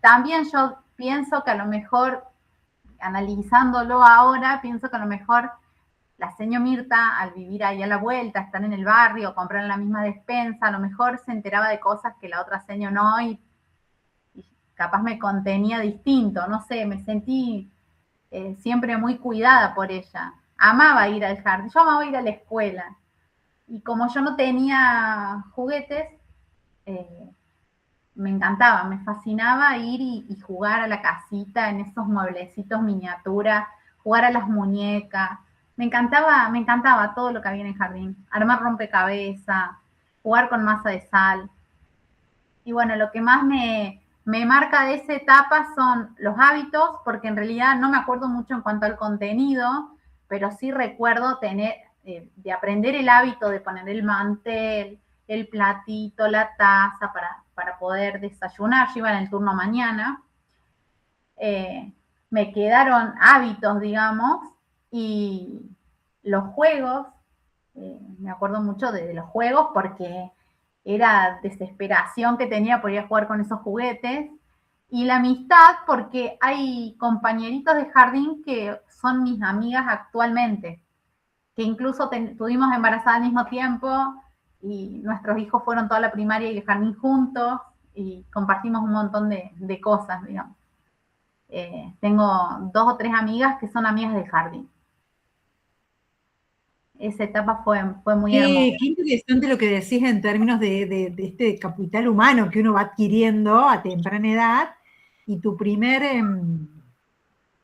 También yo pienso que a lo mejor, analizándolo ahora, pienso que a lo mejor la señora Mirta, al vivir ahí a la vuelta, estar en el barrio, comprar en la misma despensa, a lo mejor se enteraba de cosas que la otra señora no, y capaz me contenía distinto, no sé, me sentí siempre muy cuidada por ella. Amaba ir al jardín, yo amaba ir a la escuela. Y como yo no tenía juguetes, me encantaba, me fascinaba ir y jugar a la casita en esos mueblecitos miniatura, jugar a las muñecas. Me encantaba todo lo que había en el jardín. Armar rompecabezas, jugar con masa de sal. Y bueno, lo que más me marca de esa etapa son los hábitos, porque en realidad no me acuerdo mucho en cuanto al contenido, pero sí recuerdo de aprender el hábito de poner el mantel, el platito, la taza para poder desayunar. Yo iba en el turno mañana. Me quedaron hábitos, digamos, y los juegos, me acuerdo mucho de los juegos porque era desesperación que tenía por ir a jugar con esos juguetes, y la amistad porque hay compañeritos de jardín que son mis amigas actualmente, que incluso tuvimos embarazadas al mismo tiempo y nuestros hijos fueron toda la primaria y el jardín juntos y compartimos un montón de cosas, digamos. Tengo 2 o 3 amigas que son amigas del jardín. Esa etapa fue muy hermosa. Qué interesante lo que decís en términos de este capital humano que uno va adquiriendo a temprana edad, y tu primer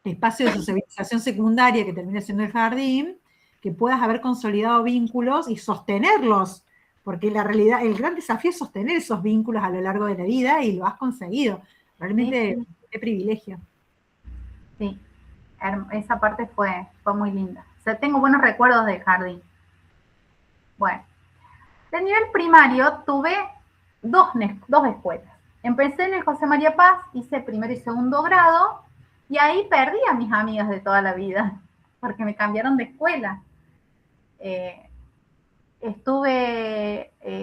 espacio de socialización secundaria, que termina siendo el jardín, que puedas haber consolidado vínculos y sostenerlos, porque la realidad, el gran desafío es sostener esos vínculos a lo largo de la vida, y lo has conseguido. Realmente, Sí, qué privilegio. sí. Esa parte fue muy linda. O sea, tengo buenos recuerdos del jardín. Bueno, de nivel primario tuve dos escuelas. Empecé en el José María Paz, hice primero y segundo grado, y ahí perdí a mis amigas de toda la vida, porque me cambiaron de escuela.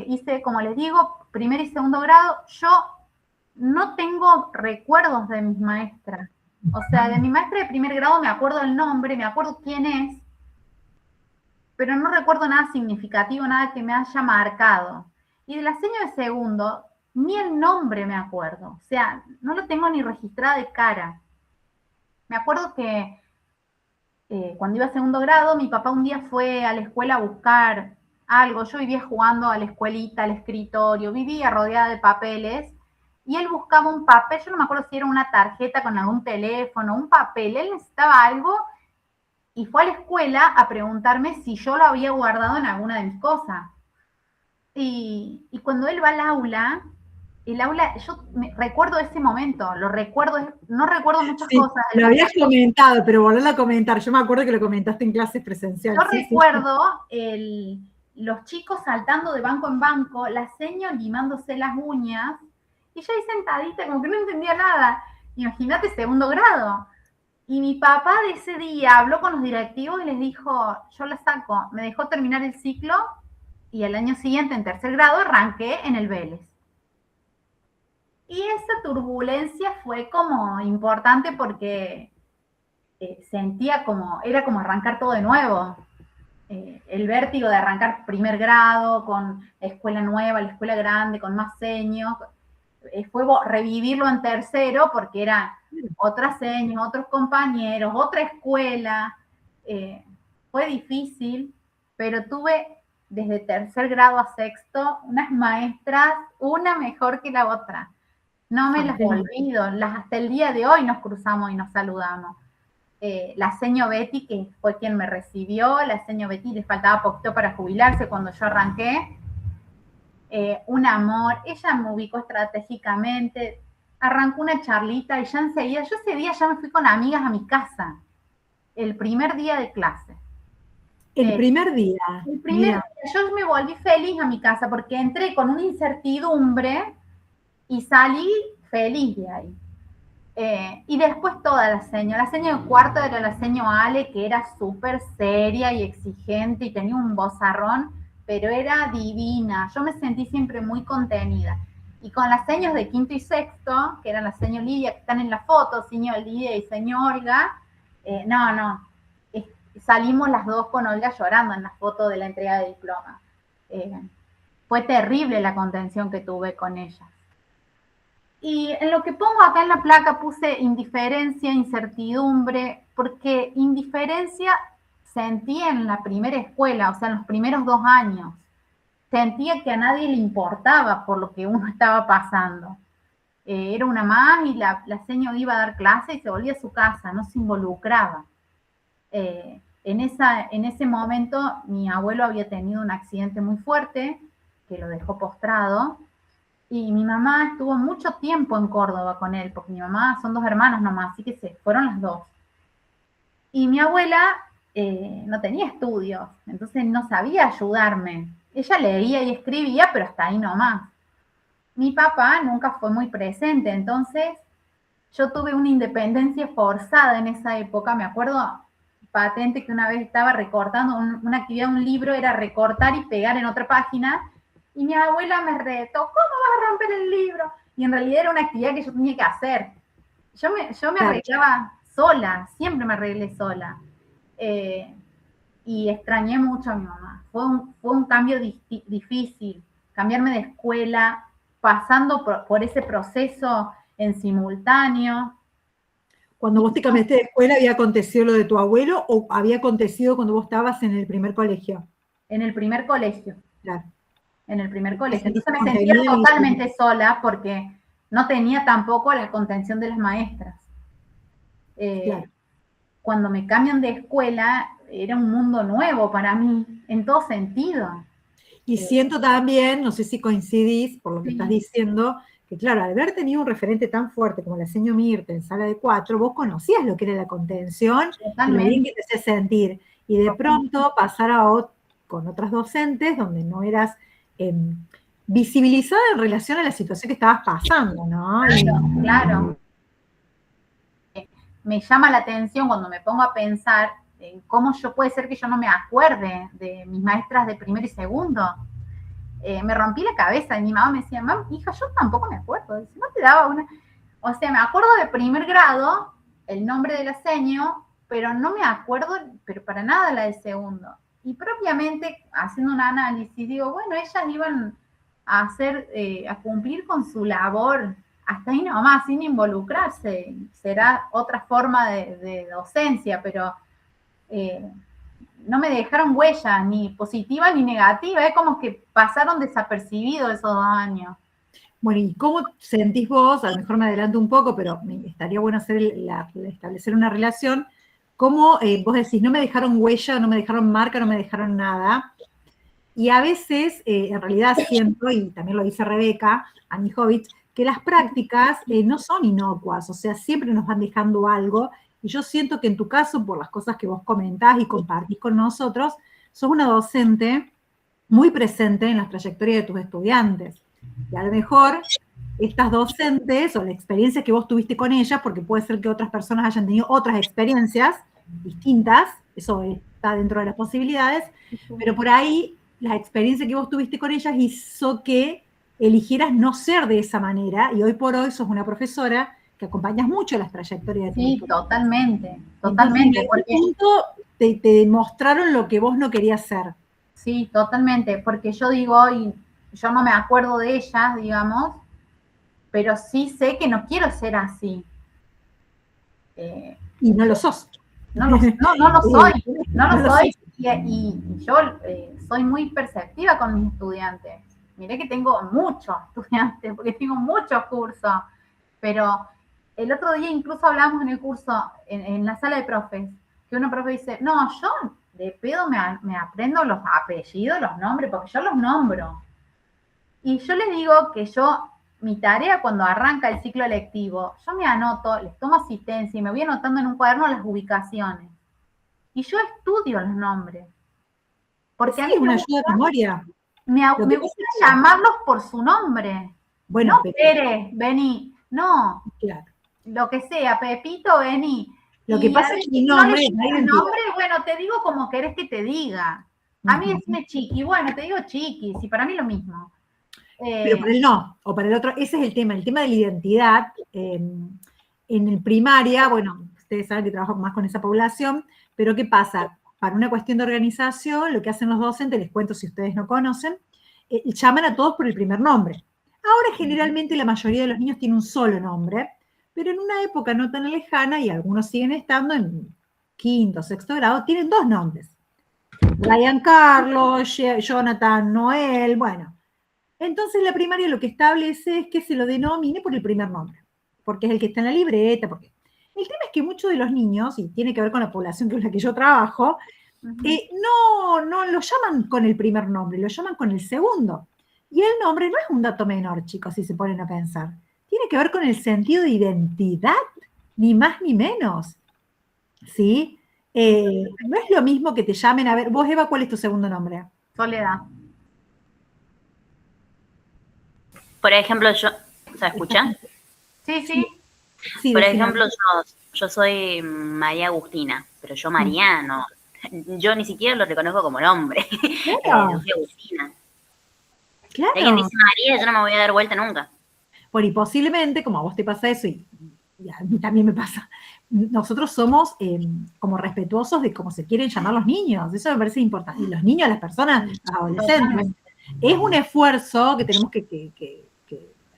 Hice, como les digo, primer y segundo grado. Yo no tengo recuerdos de mis maestras. O sea, de mi maestra de primer grado me acuerdo el nombre, me acuerdo quién es, pero no recuerdo nada significativo, nada que me haya marcado. Y de la señora de segundo, ni el nombre me acuerdo. O sea, no lo tengo ni registrada de cara. Me acuerdo que cuando iba a segundo grado, mi papá un día fue a la escuela a buscar algo. Yo vivía jugando a la escuelita, al escritorio, vivía rodeada de papeles, y él buscaba un papel. Yo no me acuerdo si era una tarjeta con algún teléfono, un papel. Él necesitaba algo y fue a la escuela a preguntarme si yo lo había guardado en alguna de mis cosas. Y cuando él va al aula, yo recuerdo ese momento, lo recuerdo, no recuerdo muchas Sí, cosas. lo habías comentado, pero volverlo a comentar. Yo me acuerdo que lo comentaste en clases presencial. Yo Sí, sí. recuerdo los chicos saltando de banco en banco, la señora limándose las uñas, y yo ahí sentadita, como que no entendía nada. Imagínate, segundo grado. Y mi papá de ese día habló con los directivos y les dijo, yo la saco. Me dejó terminar el ciclo, y el año siguiente, en tercer grado, arranqué en el Vélez. Y esa turbulencia fue como importante porque sentía era como arrancar todo de nuevo. El vértigo de arrancar primer grado, con la escuela nueva, la escuela grande, con más seños. Fue revivirlo en tercero porque era otras seños, otros compañeros, otra escuela. Fue difícil, pero tuve desde tercer grado a sexto unas maestras, una mejor que la otra. No me las olvido, hasta el día de hoy nos cruzamos y nos saludamos. La seño Betty, que fue quien me recibió, la seño Betty le faltaba poquito para jubilarse cuando yo arranqué. Un amor, ella me ubicó estratégicamente, arrancó una charlita y ya enseguida, yo ese día ya me fui con amigas a mi casa, el primer día de clase. El primer día. El primer día, yo me volví feliz a mi casa porque entré con una incertidumbre y salí feliz de ahí. Y después toda la seño de cuarto era la seño Ale, que era súper seria y exigente y tenía un vozarrón, pero era divina. Yo me sentí siempre muy contenida. Y con las señas de quinto y sexto, que eran la señor Lidia, que están en la foto, señor Lidia y señor Olga, salimos las dos con Olga llorando en la foto de la entrega de diploma. Fue terrible la contención que tuve con ellas. Y en lo que pongo acá en la placa puse indiferencia, incertidumbre, porque indiferencia sentí en la primera escuela, o sea, en los primeros 2 años. Sentía que a nadie le importaba por lo que uno estaba pasando. Era una más y la seño iba a dar clase y se volvía a su casa, no se involucraba. En ese momento mi abuelo había tenido un accidente muy fuerte que lo dejó postrado y mi mamá estuvo mucho tiempo en Córdoba con él, porque mi mamá son 2 hermanos nomás, así que se fueron las 2. Y mi abuela no tenía estudios, entonces no sabía ayudarme. Ella leía y escribía, pero hasta ahí nomás. Mi papá nunca fue muy presente, entonces yo tuve una independencia forzada en esa época. Me acuerdo patente que una vez estaba recortando una actividad, un libro, era recortar y pegar en otra página, y mi abuela me retó, ¿cómo vas a romper el libro? Y en realidad era una actividad que yo tenía que hacer. Yo me arreglaba sola, siempre me arreglé sola. Y extrañé mucho a mi mamá. Fue un cambio difícil, cambiarme de escuela, pasando por ese proceso en simultáneo. Cuando vos te cambiaste de escuela, ¿había acontecido lo de tu abuelo o había acontecido cuando vos estabas en el primer colegio? En el primer colegio. Claro. En el primer colegio. Entonces me sentía totalmente sola porque no tenía tampoco la contención de las maestras. Claro. Cuando me cambian de escuela, era un mundo nuevo para mí, en todo sentido. Y siento también, no sé si coincidís por lo que estás diciendo, que claro, al haber tenido un referente tan fuerte como la señora Mirta en sala de 4, vos conocías lo que era la contención y lo bien que te hacía sentir. Y de pronto pasar con otras docentes donde no eras visibilizada en relación a la situación que estabas pasando, ¿no? Claro. Me llama la atención cuando me pongo a pensar en cómo puede ser que yo no me acuerde de mis maestras de primero y segundo. Me rompí la cabeza y mi mamá me decía, hija, yo tampoco me acuerdo. No te daba una... O sea, me acuerdo de primer grado, el nombre de la seño, pero no me acuerdo, pero para nada la de segundo. Y propiamente, haciendo un análisis, digo, bueno, ellas iban a a cumplir con su labor hasta ahí nomás, sin involucrarse. Será otra forma de docencia, pero no me dejaron huella, ni positiva ni negativa. Es como que pasaron desapercibidos esos 2 años. Bueno, ¿y cómo sentís vos? A lo mejor me adelanto un poco, pero estaría bueno establecer una relación. ¿Cómo vos decís, no me dejaron huella, no me dejaron marca, no me dejaron nada? Y a veces, en realidad siento, y también lo dice Rebeca Anijovic, que las prácticas no son inocuas, o sea, siempre nos van dejando algo, y yo siento que en tu caso, por las cosas que vos comentás y compartís con nosotros, sos una docente muy presente en la trayectoria de tus estudiantes. Y a lo mejor estas docentes, o la experiencia que vos tuviste con ellas, porque puede ser que otras personas hayan tenido otras experiencias distintas, eso está dentro de las posibilidades, pero por ahí la experiencia que vos tuviste con ellas hizo que eligieras no ser de esa manera, y hoy por hoy sos una profesora que acompañas mucho las trayectorias de tu totalmente, totalmente. Entonces, en algún punto te demostraron lo que vos no querías ser. Sí, totalmente, porque yo digo, y yo no me acuerdo de ellas, digamos, pero sí sé que no quiero ser así. Y no lo sos. No lo soy, y yo soy muy perceptiva con mis estudiantes. Miré que tengo muchos estudiantes, porque tengo muchos cursos, pero el otro día incluso hablamos en el curso, en la sala de profes, que una profe dice, no, yo de pedo me aprendo los apellidos, los nombres, porque yo los nombro. Y yo les digo que mi tarea cuando arranca el ciclo lectivo, yo me anoto, les tomo asistencia y me voy anotando en un cuaderno las ubicaciones. Y yo estudio los nombres. Porque a mí una ayuda de memoria. Me gusta llamarlos por su nombre. Bueno, no Pérez, vení. No. Claro. Lo que sea, Pepito, vení. Lo que pasa es que mi nombre bueno, te digo como querés que te diga. A mí decime Chiqui, bueno, te digo Chiqui, si para mí lo mismo. Pero para él no, o para el otro, ese es el tema de la identidad. En el primaria, bueno, ustedes saben que trabajo más con esa población, pero ¿qué pasa? Para una cuestión de organización, lo que hacen los docentes, les cuento si ustedes no conocen, llaman a todos por el primer nombre. Ahora generalmente la mayoría de los niños tienen un solo nombre, pero en una época no tan lejana, y algunos siguen estando en quinto, sexto grado, tienen dos nombres. Ryan Carlos, Jonathan Noel, bueno. Entonces la primaria lo que establece es que se lo denomine por el primer nombre, porque es el que está en la libreta, porque el tema es que muchos de los niños, y tiene que ver con la población con la que yo trabajo, no lo llaman con el primer nombre, lo llaman con el segundo. Y el nombre no es un dato menor, chicos, si se ponen a pensar. Tiene que ver con el sentido de identidad, ni más ni menos. ¿Sí? No es lo mismo que te llamen, a ver, vos Eva, ¿cuál es tu segundo nombre? Soledad. Por ejemplo, ¿se escucha? Sí, sí. Sí, Por decime. ejemplo, yo soy María Agustina, pero yo María no. Yo ni siquiera lo reconozco como nombre. Claro. Yo soy Agustina. Claro. Si alguien dice María, yo no me voy a dar vuelta nunca. Bueno, y posiblemente, como a vos te pasa eso, y a mí también me pasa, nosotros somos como respetuosos de cómo se quieren llamar los niños. Eso me parece importante. Y los niños, las personas, los adolescentes. Es un esfuerzo que tenemos que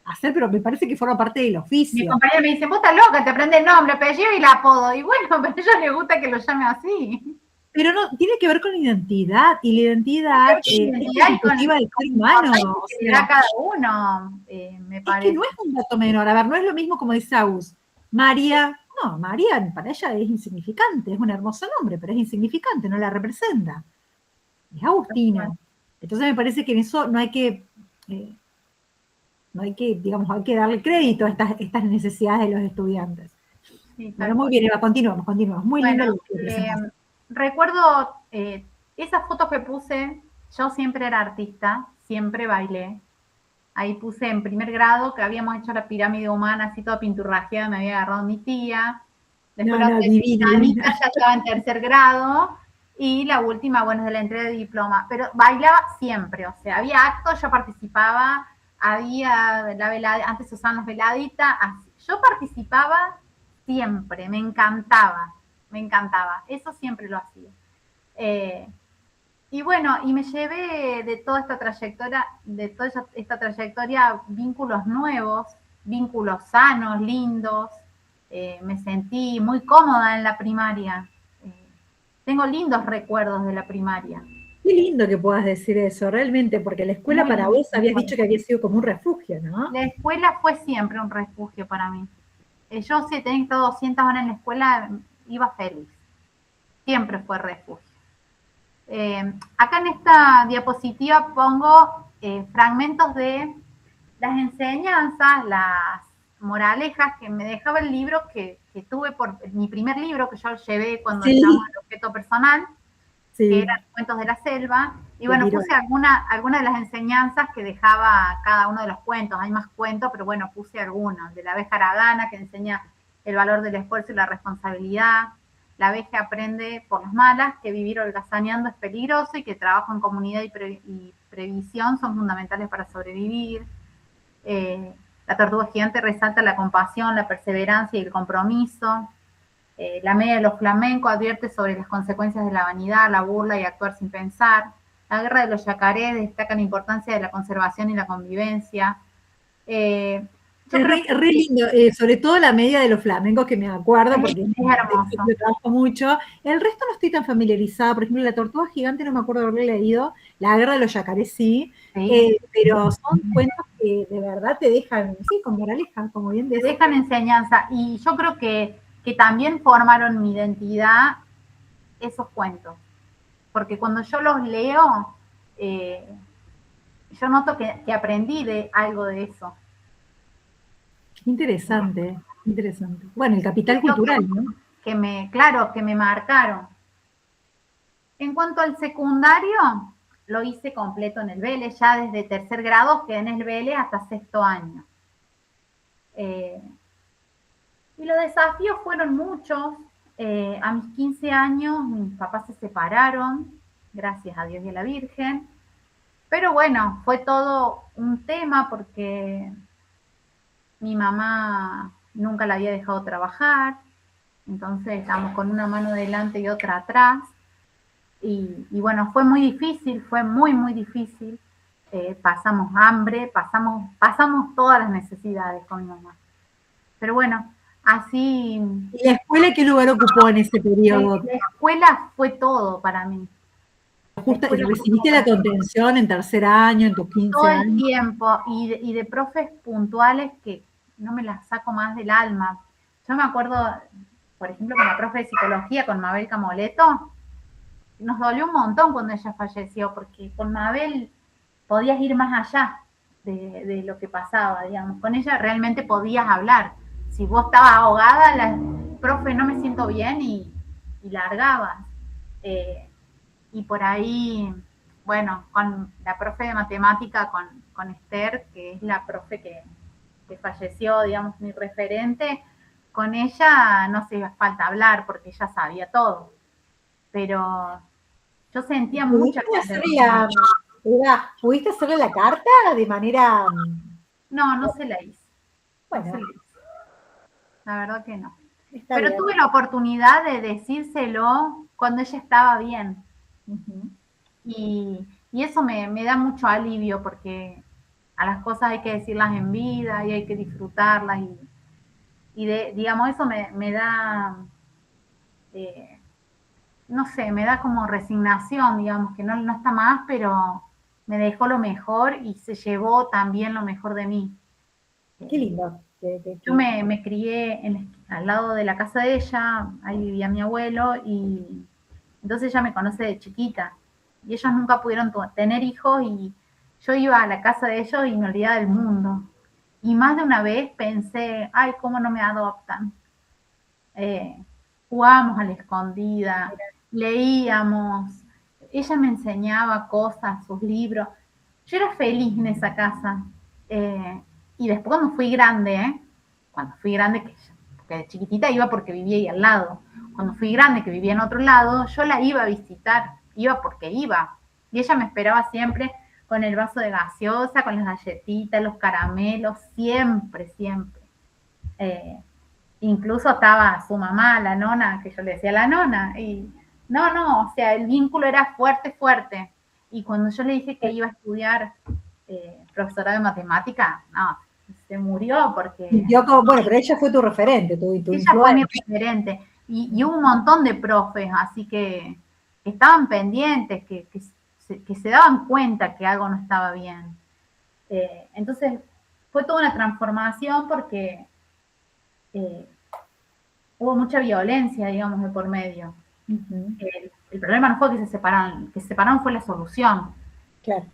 hacer, pero me parece que forma parte del oficio. Mi compañera me dice, vos estás loca, te aprende el nombre, apellido y el apodo. Y bueno, pero a ellos les gusta que lo llame así. Pero no, tiene que ver con la identidad, y la identidad es constitutiva del ser humano. O sea, cada uno, me parece. Es que no es un dato menor. A ver, no es lo mismo como dice Agus. María, no, María para ella es insignificante, es un hermoso nombre, pero es insignificante, no la representa. Es Agustina. Entonces me parece que en eso no hay que, digamos, hay que darle crédito a estas necesidades de los estudiantes. Sí, bueno, muy bien, Eva, continuamos. Muy lindo lo que presentaste. Recuerdo esas fotos que puse, yo siempre era artista, siempre bailé. Ahí puse en primer grado que habíamos hecho la pirámide humana, así toda pinturrajeada, me había agarrado mi tía. Después divina. Ya estaba en tercer grado. Y la última, bueno, es de la entrega de diploma. Pero bailaba siempre, o sea, había actos, yo participaba, había la velada, antes se usaban las veladitas, así. Yo participaba siempre, me encantaba, eso siempre lo hacía. Y bueno, y me llevé de toda esta trayectoria, vínculos nuevos, vínculos sanos, lindos. Me sentí muy cómoda en la primaria. Tengo lindos recuerdos de la primaria. Qué lindo que puedas decir eso, realmente, porque la escuela para vos habías dicho que había sido como un refugio, ¿no? La escuela fue siempre un refugio para mí. Yo si tenía estado 200 horas en la escuela, iba feliz. Siempre fue refugio. Acá en esta diapositiva pongo fragmentos de las enseñanzas, las moralejas que me dejaba el libro que tuve por mi primer libro que yo llevé cuando llamamos el objeto personal, que eran Cuentos de la Selva, y bueno, puse alguna de las enseñanzas que dejaba cada uno de los cuentos. Hay más cuentos, pero bueno, puse algunos. De la abeja haragana, que enseña el valor del esfuerzo y la responsabilidad. La abeja aprende por las malas que vivir holgazaneando es peligroso y que trabajo en comunidad y previsión son fundamentales para sobrevivir. La tortuga gigante resalta la compasión, la perseverancia y el compromiso. La media de los flamencos advierte sobre las consecuencias de la vanidad, la burla y actuar sin pensar. La guerra de los yacarés destaca la importancia de la conservación y la convivencia. Es re lindo, sobre todo la media de los flamencos, que me acuerdo, porque yo trabajo mucho. El resto no estoy tan familiarizada. Por ejemplo, la tortuga gigante no me acuerdo de haberle leído. La guerra de los yacarés sí. Pero son cuentos que de verdad te dejan, con moraleja, como bien decís. Te dejan enseñanza. Y yo creo que también formaron mi identidad esos cuentos. Porque cuando yo los leo, yo noto que aprendí de algo de eso. Interesante. Bueno, el capital cultural, ¿no? Claro, que me marcaron. En cuanto al secundario, lo hice completo en el Vélez, ya desde tercer grado quedé en el Vélez hasta sexto año. Y los desafíos fueron muchos. A mis 15 años mis papás se separaron, gracias a Dios y a la Virgen. Pero bueno, fue todo un tema porque mi mamá nunca la había dejado trabajar, entonces estábamos con una mano delante y otra atrás. Y bueno, fue muy difícil, fue muy, muy difícil. Pasamos hambre, pasamos todas las necesidades con mi mamá. Pero bueno, así... ¿Y la escuela qué lugar ocupó en ese periodo? La escuela fue todo para mí. Justo, ¿recibiste la contención en tercer año, en tus 15 todo el años? tiempo, y de profes puntuales que no me las saco más del alma. Yo me acuerdo, por ejemplo, con la profe de psicología, con Mabel Camoleto, nos dolió un montón cuando ella falleció, porque con Mabel podías ir más allá de lo que pasaba, digamos. Con ella realmente podías hablar. Si vos estabas ahogada, la profe, no me siento bien, y largabas. Y por ahí, bueno, con la profe de matemática, con Esther, que es la profe que falleció, digamos, mi referente, con ella no se iba falta hablar porque ella sabía todo. Pero yo sentía mucha contención. ¿Pudiste hacerle la carta de manera...? No, no se la hice. Bueno, no se la hice. La verdad que no. Pero bien. Tuve la oportunidad de decírselo cuando ella estaba bien. Y eso me da mucho alivio, porque a las cosas hay que decirlas en vida y hay que disfrutarlas. Digamos, eso me da, no sé, me da como resignación, digamos, que no está más, pero me dejó lo mejor y se llevó también lo mejor de mí. Qué lindo. Yo me crié al lado de la casa de ella, ahí vivía mi abuelo, y entonces ella me conoce de chiquita. Y ellos nunca pudieron tener hijos, y yo iba a la casa de ellos y me olvidaba del mundo. Y más de una vez pensé, ay, ¿cómo no me adoptan? Jugábamos a la escondida, leíamos, ella me enseñaba cosas, sus libros. Yo era feliz en esa casa. Y después cuando fui grande, que de chiquitita iba porque vivía ahí al lado. Cuando fui grande, que vivía en otro lado, yo la iba a visitar, iba porque iba. Y ella me esperaba siempre con el vaso de gaseosa, con las galletitas, los caramelos, siempre, siempre. Incluso estaba su mamá, la nona, que yo le decía la nona, y no, o sea, el vínculo era fuerte, fuerte. Y cuando yo le dije que iba a estudiar profesora de matemática, no, se murió porque... Bueno, pero ella fue tu referente, tu ella fue mi referente. Y hubo un montón de profes, así que estaban pendientes, que se daban cuenta que algo no estaba bien. Entonces, fue toda una transformación porque hubo mucha violencia, digamos, de por medio. El problema no fue que se separaron fue la solución. Claro.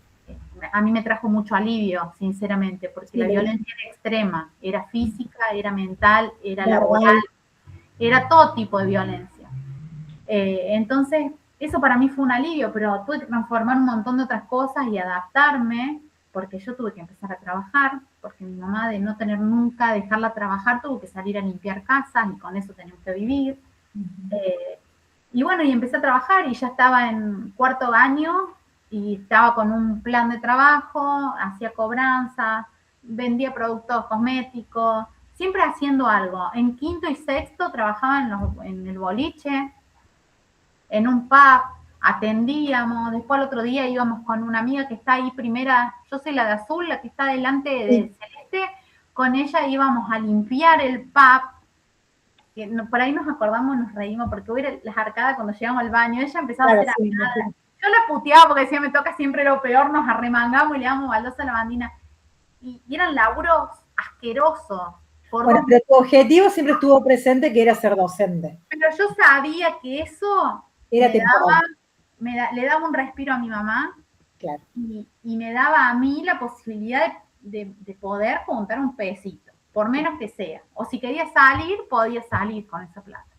A mí me trajo mucho alivio, sinceramente, porque la violencia era extrema, era física, era mental, era laboral, era todo tipo de violencia. Entonces, eso para mí fue un alivio, pero tuve que transformar un montón de otras cosas y adaptarme, porque yo tuve que empezar a trabajar, porque mi mamá, de no tener nunca, dejarla trabajar, tuvo que salir a limpiar casas y con eso teníamos que vivir. Y bueno, y empecé a trabajar y ya estaba en cuarto año y estaba con un plan de trabajo, hacía cobranza, vendía productos cosméticos, siempre haciendo algo. En quinto y sexto trabajaba en el boliche, en un pub, atendíamos. Después al otro día íbamos con una amiga que está ahí primera, yo soy la de azul, la que está delante de celeste, con ella íbamos a limpiar el pub. Que por ahí nos acordamos, nos reímos, porque hubiera las arcadas cuando llegamos al baño, ella empezaba a hacer arcadas. Yo la puteaba porque decía, me toca siempre lo peor, nos arremangamos y le damos baldosa a la bandina. Y eran laburos asquerosos. Bueno, pero tu objetivo siempre estuvo presente, que era ser docente. Pero yo sabía que eso era le daba un respiro a mi mamá. Claro. Y me daba a mí la posibilidad de poder juntar un pesito, por menos que sea. O si quería salir, podía salir con esa plata.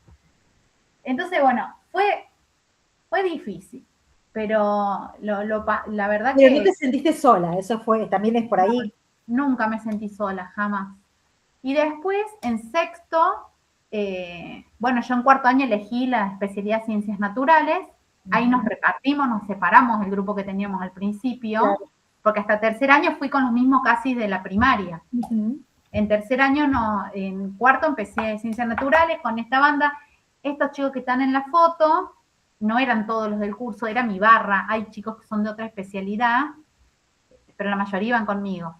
Entonces, bueno, fue difícil. Pero la verdad pero no te sentiste sola, eso también es por ahí. Nunca me sentí sola, jamás. Y después, en sexto, bueno, yo en cuarto año elegí la especialidad Ciencias Naturales, Ahí nos repartimos, nos separamos del grupo que teníamos al principio, claro, porque hasta tercer año fui con los mismos casi de la primaria. En tercer año, no, en cuarto empecé ciencias naturales con esta banda. Estos chicos que están en la foto no eran todos los del curso, era mi barra. Hay chicos que son de otra especialidad, pero la mayoría iban conmigo.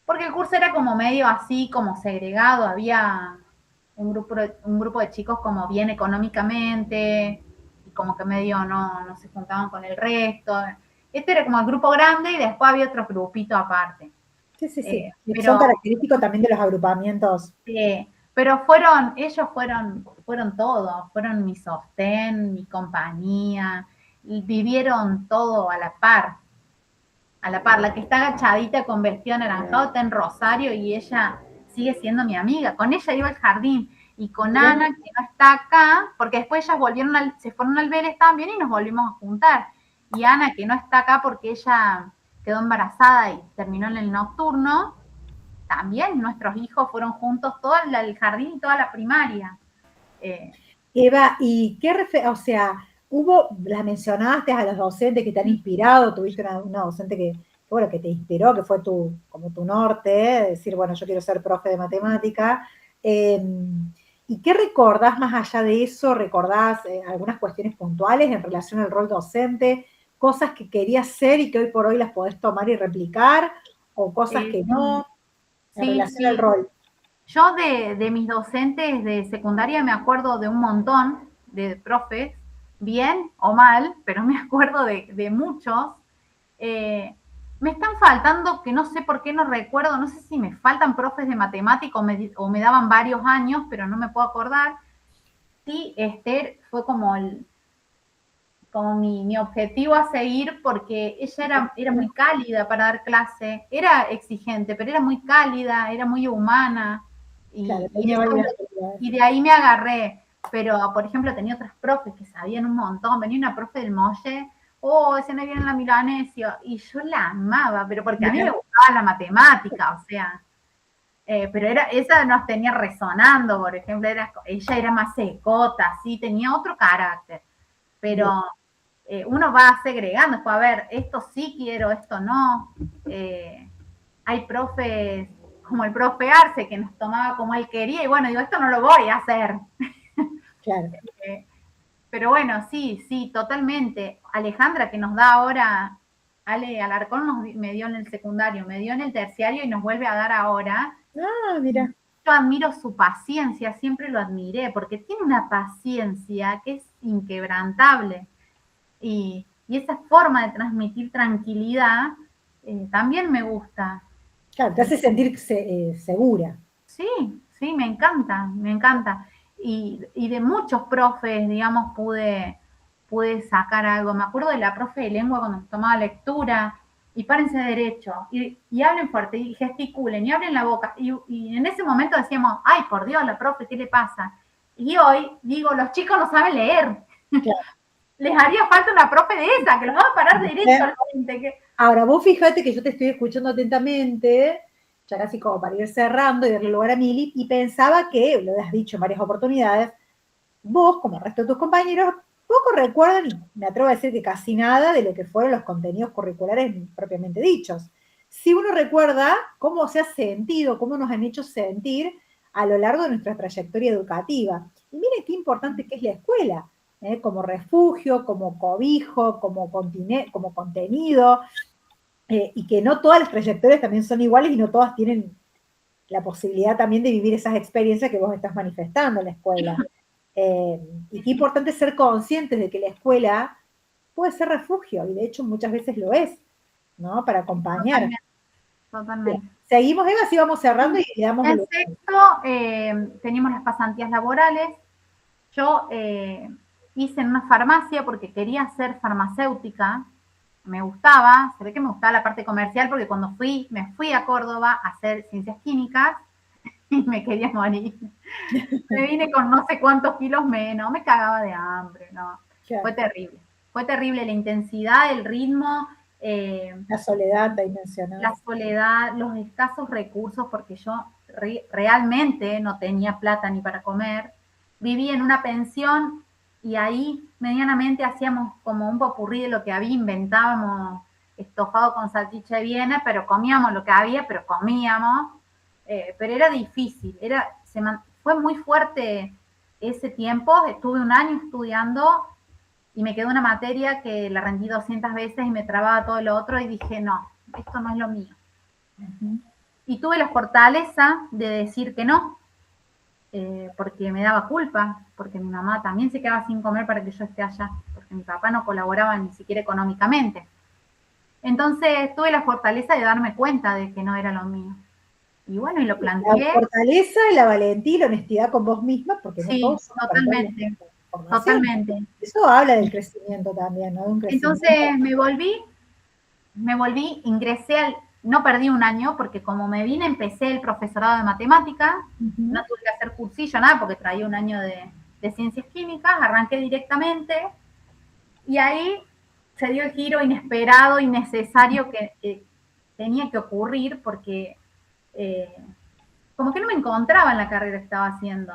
Porque el curso era como medio así, como segregado, había un grupo de chicos como bien económicamente, y como que medio no se juntaban con el resto. Este era como el grupo grande y después había otro grupito aparte. Sí. Pero, son característicos también de los agrupamientos. Pero ellos fueron todo, fueron mi sostén, mi compañía, y vivieron todo a la par. La que está agachadita con vestido anaranjado está en Rosario y ella sigue siendo mi amiga. Con ella iba al jardín y con Ana, que no está acá, porque después ellas se fueron al Vélez también y nos volvimos a juntar. Y Ana, que no está acá porque ella quedó embarazada y terminó en el nocturno, también nuestros hijos fueron juntos todo el jardín y toda la primaria. Eva, ¿y qué la mencionaste a los docentes que te han inspirado? ¿Tuviste una docente que te inspiró, que fue como tu norte, decir, bueno, yo quiero ser profe de matemática? ¿Y qué recordás más allá de eso? ¿Recordás algunas cuestiones puntuales en relación al rol docente? ¿Cosas que querías ser y que hoy por hoy las podés tomar y replicar? ¿O cosas que no? En relación al rol. Yo de mis docentes de secundaria me acuerdo de un montón de profes, bien o mal, pero me acuerdo de muchos. Me están faltando, que no sé por qué no recuerdo, no sé si me faltan profes de matemática o me daban varios años, pero no me puedo acordar. Sí, Esther fue como mi objetivo a seguir, porque ella era muy cálida para dar clase, era exigente, pero era muy cálida, era muy humana, y de ahí me agarré. Pero, por ejemplo, tenía otras profes que sabían un montón. Venía una profe del Molle, ese no viene en la Milanesio, y yo la amaba, pero porque a mí me gustaba la matemática, o sea, pero esa nos tenía resonando, por ejemplo, ella era más secota, sí, tenía otro carácter, pero uno va segregando, después, a ver, esto sí quiero, esto no. Hay profes como el profe Arce, que nos tomaba como él quería, y bueno, digo, esto no lo voy a hacer. Claro. Pero bueno, sí, totalmente. Alejandra, que nos da ahora, Ale Alarcón me dio en el secundario, me dio en el terciario y nos vuelve a dar ahora. Ah, mira. Yo admiro su paciencia, siempre lo admiré, porque tiene una paciencia que es inquebrantable. Y esa forma de transmitir tranquilidad también me gusta. Claro, te hace sentir segura. Sí, me encanta. Y de muchos profes, digamos, pude sacar algo. Me acuerdo de la profe de lengua cuando nos tomaba lectura, y párense derecho, y hablen fuerte, y gesticulen, y abren la boca. Y en ese momento decíamos, ay, por Dios, la profe, ¿qué le pasa? Y hoy digo, los chicos no saben leer. Claro. Les haría falta una profe de esa, que los va a parar derecho al frente. Ahora, vos fíjate que yo te estoy escuchando atentamente, ya casi como para ir cerrando y darle lugar a Mili, y pensaba que, lo has dicho en varias oportunidades, vos, como el resto de tus compañeros, poco recuerdan, y me atrevo a decir que casi nada, de lo que fueron los contenidos curriculares propiamente dichos. Si uno recuerda cómo se ha sentido, cómo nos han hecho sentir a lo largo de nuestra trayectoria educativa. Y miren qué importante que es la escuela, como refugio, como cobijo, como contenido, y que no todas las trayectorias también son iguales y no todas tienen la posibilidad también de vivir esas experiencias que vos estás manifestando en la escuela. Y qué importante ser conscientes de que la escuela puede ser refugio, y de hecho muchas veces lo es, ¿no? Para acompañar. Totalmente. Bien. Seguimos, Eva, así vamos cerrando y le damos... En sexto teníamos las pasantías laborales. Yo hice en una farmacia porque quería ser farmacéutica, me gustaba, se ve que me gustaba la parte comercial, porque cuando me fui a Córdoba a hacer ciencias químicas y me quería morir. Me vine con no sé cuántos kilos menos, me cagaba de hambre, ¿no? Claro. Fue terrible la intensidad, el ritmo. La soledad, la dimensional. La soledad, los escasos recursos, porque yo realmente no tenía plata ni para comer. Viví en una pensión y ahí medianamente hacíamos como un popurrí de lo que había, inventábamos estofado con salchicha de Viena, pero comíamos lo que había, pero comíamos, pero era difícil, fue muy fuerte ese tiempo, estuve un año estudiando y me quedó una materia que la rendí 200 veces y me trababa todo lo otro y dije, no, esto no es lo mío. Y tuve la fortaleza de decir que no, porque me daba culpa, porque mi mamá también se quedaba sin comer para que yo esté allá, porque mi papá no colaboraba ni siquiera económicamente. Entonces tuve la fortaleza de darme cuenta de que no era lo mío. Y bueno, y lo planteé. La fortaleza, la valentía y la honestidad con vos misma, porque no Sí, todos somos totalmente, totalmente. Eso habla del crecimiento también, ¿no? De un crecimiento. Entonces me volví, ingresé no perdí un año, porque como me vine, empecé el profesorado de matemáticas, no tuve que hacer cursillo, nada, porque traía un año de ciencias químicas, arranqué directamente, y ahí se dio el giro inesperado y necesario que tenía que ocurrir, porque como que no me encontraba en la carrera que estaba haciendo.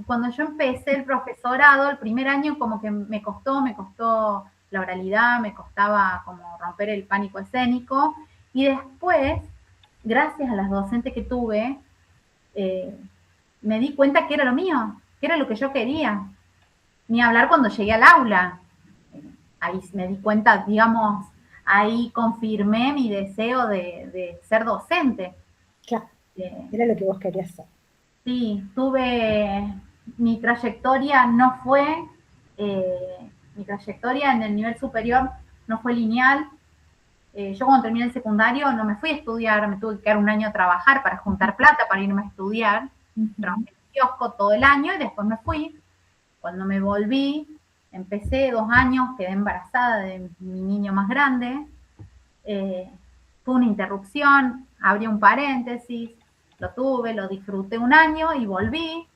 Cuando yo empecé el profesorado, el primer año como que me costó la oralidad, me costaba como romper el pánico escénico, y después, gracias a las docentes que tuve, me di cuenta que era lo mío, que era lo que yo quería. Ni hablar cuando llegué al aula. Ahí me di cuenta, digamos, ahí confirmé mi deseo de ser docente. Claro, era lo que vos querías hacer. Sí, mi trayectoria no fue, mi trayectoria en el nivel superior no fue lineal. Yo cuando terminé el secundario no me fui a estudiar, me tuve que quedar un año a trabajar para juntar plata para irme a estudiar. Trabajé en el kiosco todo el año y después me fui. Cuando me volví, empecé 2 años, quedé embarazada de mi niño más grande. Tuve una interrupción, abrí un paréntesis, lo tuve, lo disfruté un año y volví.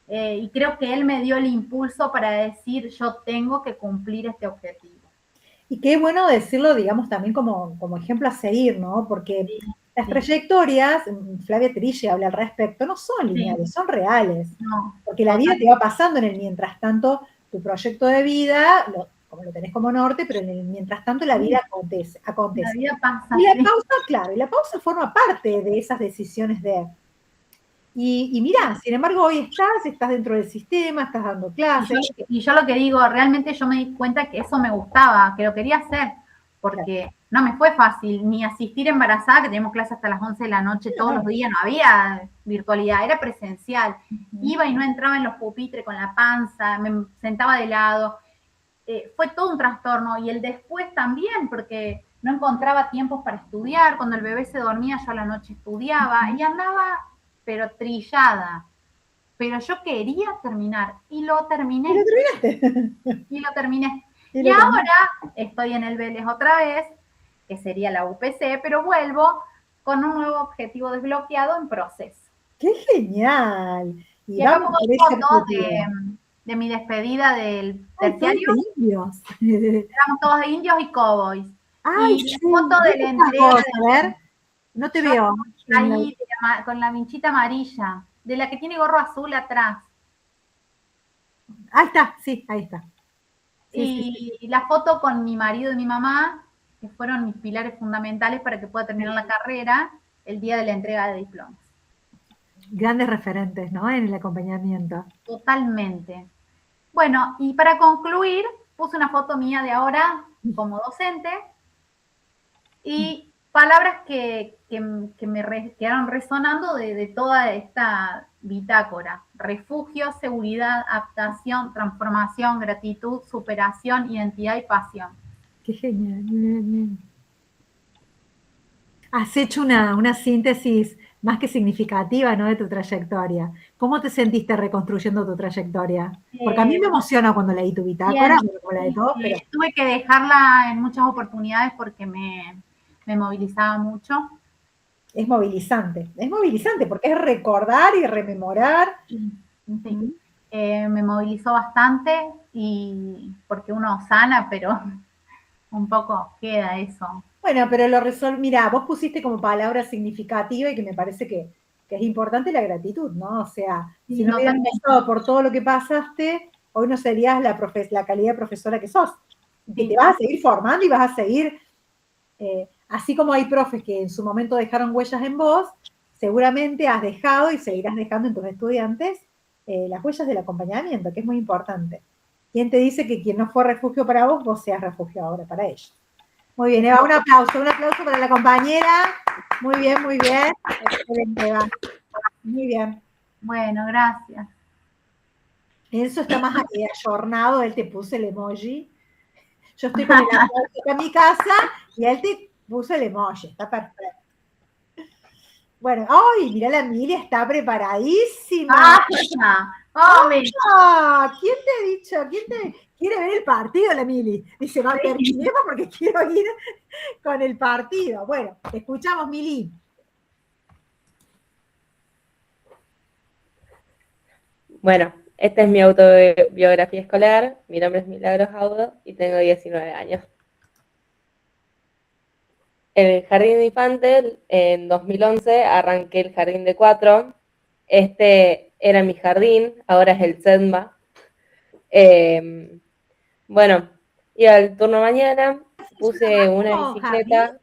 Y creo que él me dio el impulso para decir, yo tengo que cumplir este objetivo. Y qué bueno decirlo, digamos, también como ejemplo a seguir, ¿no? Porque las trayectorias, Flavia Terilli habla al respecto, no son lineales, son reales. No, porque la vida te va pasando en el mientras tanto, tu proyecto de vida, como lo tenés como norte, pero en el mientras tanto la vida acontece. La vida pasa. Y la pausa, claro, y la pausa forma parte de esas decisiones de... Y mirá, sin embargo, hoy estás dentro del sistema, estás dando clases. Y yo lo que digo, realmente yo me di cuenta que eso me gustaba, que lo quería hacer, porque no me fue fácil ni asistir embarazada, que teníamos clases hasta las 11 de la noche todos los días, no había virtualidad, era presencial. Iba y no entraba en los pupitres con la panza, me sentaba de lado. Fue todo un trastorno, y el después también, porque no encontraba tiempos para estudiar. Cuando el bebé se dormía, yo a la noche estudiaba y andaba, pero trillada. Pero yo quería terminar y lo terminé. Y lo terminaste. Y lo terminé. Y ahora estoy en el Vélez otra vez, que sería la UPC, pero vuelvo con un nuevo objetivo desbloqueado en proceso. ¡Qué genial! Y acá pongo fotos de mi despedida del terciario. De indios. Éramos todos de indios y cowboys. Ay, y foto de la entrega. A ver, no te veo. Ahí, con la vinchita amarilla, de la que tiene gorro azul atrás. Ahí está, sí, ahí está. Y la foto con mi marido y mi mamá, que fueron mis pilares fundamentales para que pueda terminar la carrera el día de la entrega de diplomas. Grandes referentes, ¿no? En el acompañamiento. Totalmente. Bueno, y para concluir, puse una foto mía de ahora como docente y palabras que me quedaron resonando de toda esta bitácora: refugio, seguridad, adaptación, transformación, gratitud, superación, identidad y pasión. Qué genial. Has hecho una síntesis más que significativa, ¿no?, de tu trayectoria. ¿Cómo te sentiste reconstruyendo tu trayectoria? Porque a mí me emociona cuando leí tu bitácora, como la de todos, pero... Tuve que dejarla en muchas oportunidades porque me movilizaba mucho. Es movilizante porque es recordar y rememorar. Sí. Me movilizó bastante, y porque uno sana, pero un poco queda eso. Bueno, pero mirá, vos pusiste como palabra significativa y que me parece que es importante la gratitud, ¿no? O sea, si no hubieras pasado por todo lo que pasaste, hoy no serías la calidad de profesora que sos. Y Sí, te vas a seguir formando y vas a seguir, así como hay profes que en su momento dejaron huellas en vos, seguramente has dejado y seguirás dejando en tus estudiantes las huellas del acompañamiento, que es muy importante. ¿Quién te dice que quien no fue refugio para vos, vos seas refugio ahora para ellos? Muy bien, Eva, un aplauso para la compañera. Muy bien, muy bien. Excelente, Eva. Muy bien. bueno, gracias. Eso está más ayornado, él te puso el emoji. Yo estoy con el aplauso acá en mi casa y él te puso el emoji, está perfecto. Bueno, ¡ay! Mirá, la Mili está preparadísima. ¿Quién te ha dicho? ¿Quién te quiere ver el partido, la Mili? Dice, va, terminemos porque quiero ir con el partido. Bueno, te escuchamos, Mili. Bueno, esta es mi autobiografía escolar. Mi nombre es Milagros Audo y tengo 19 años. En el jardín de infantes, en 2011, arranqué el jardín de 4. Este era mi jardín, ahora es el SEDMA. Bueno, iba al turno mañana, puse una bicicleta.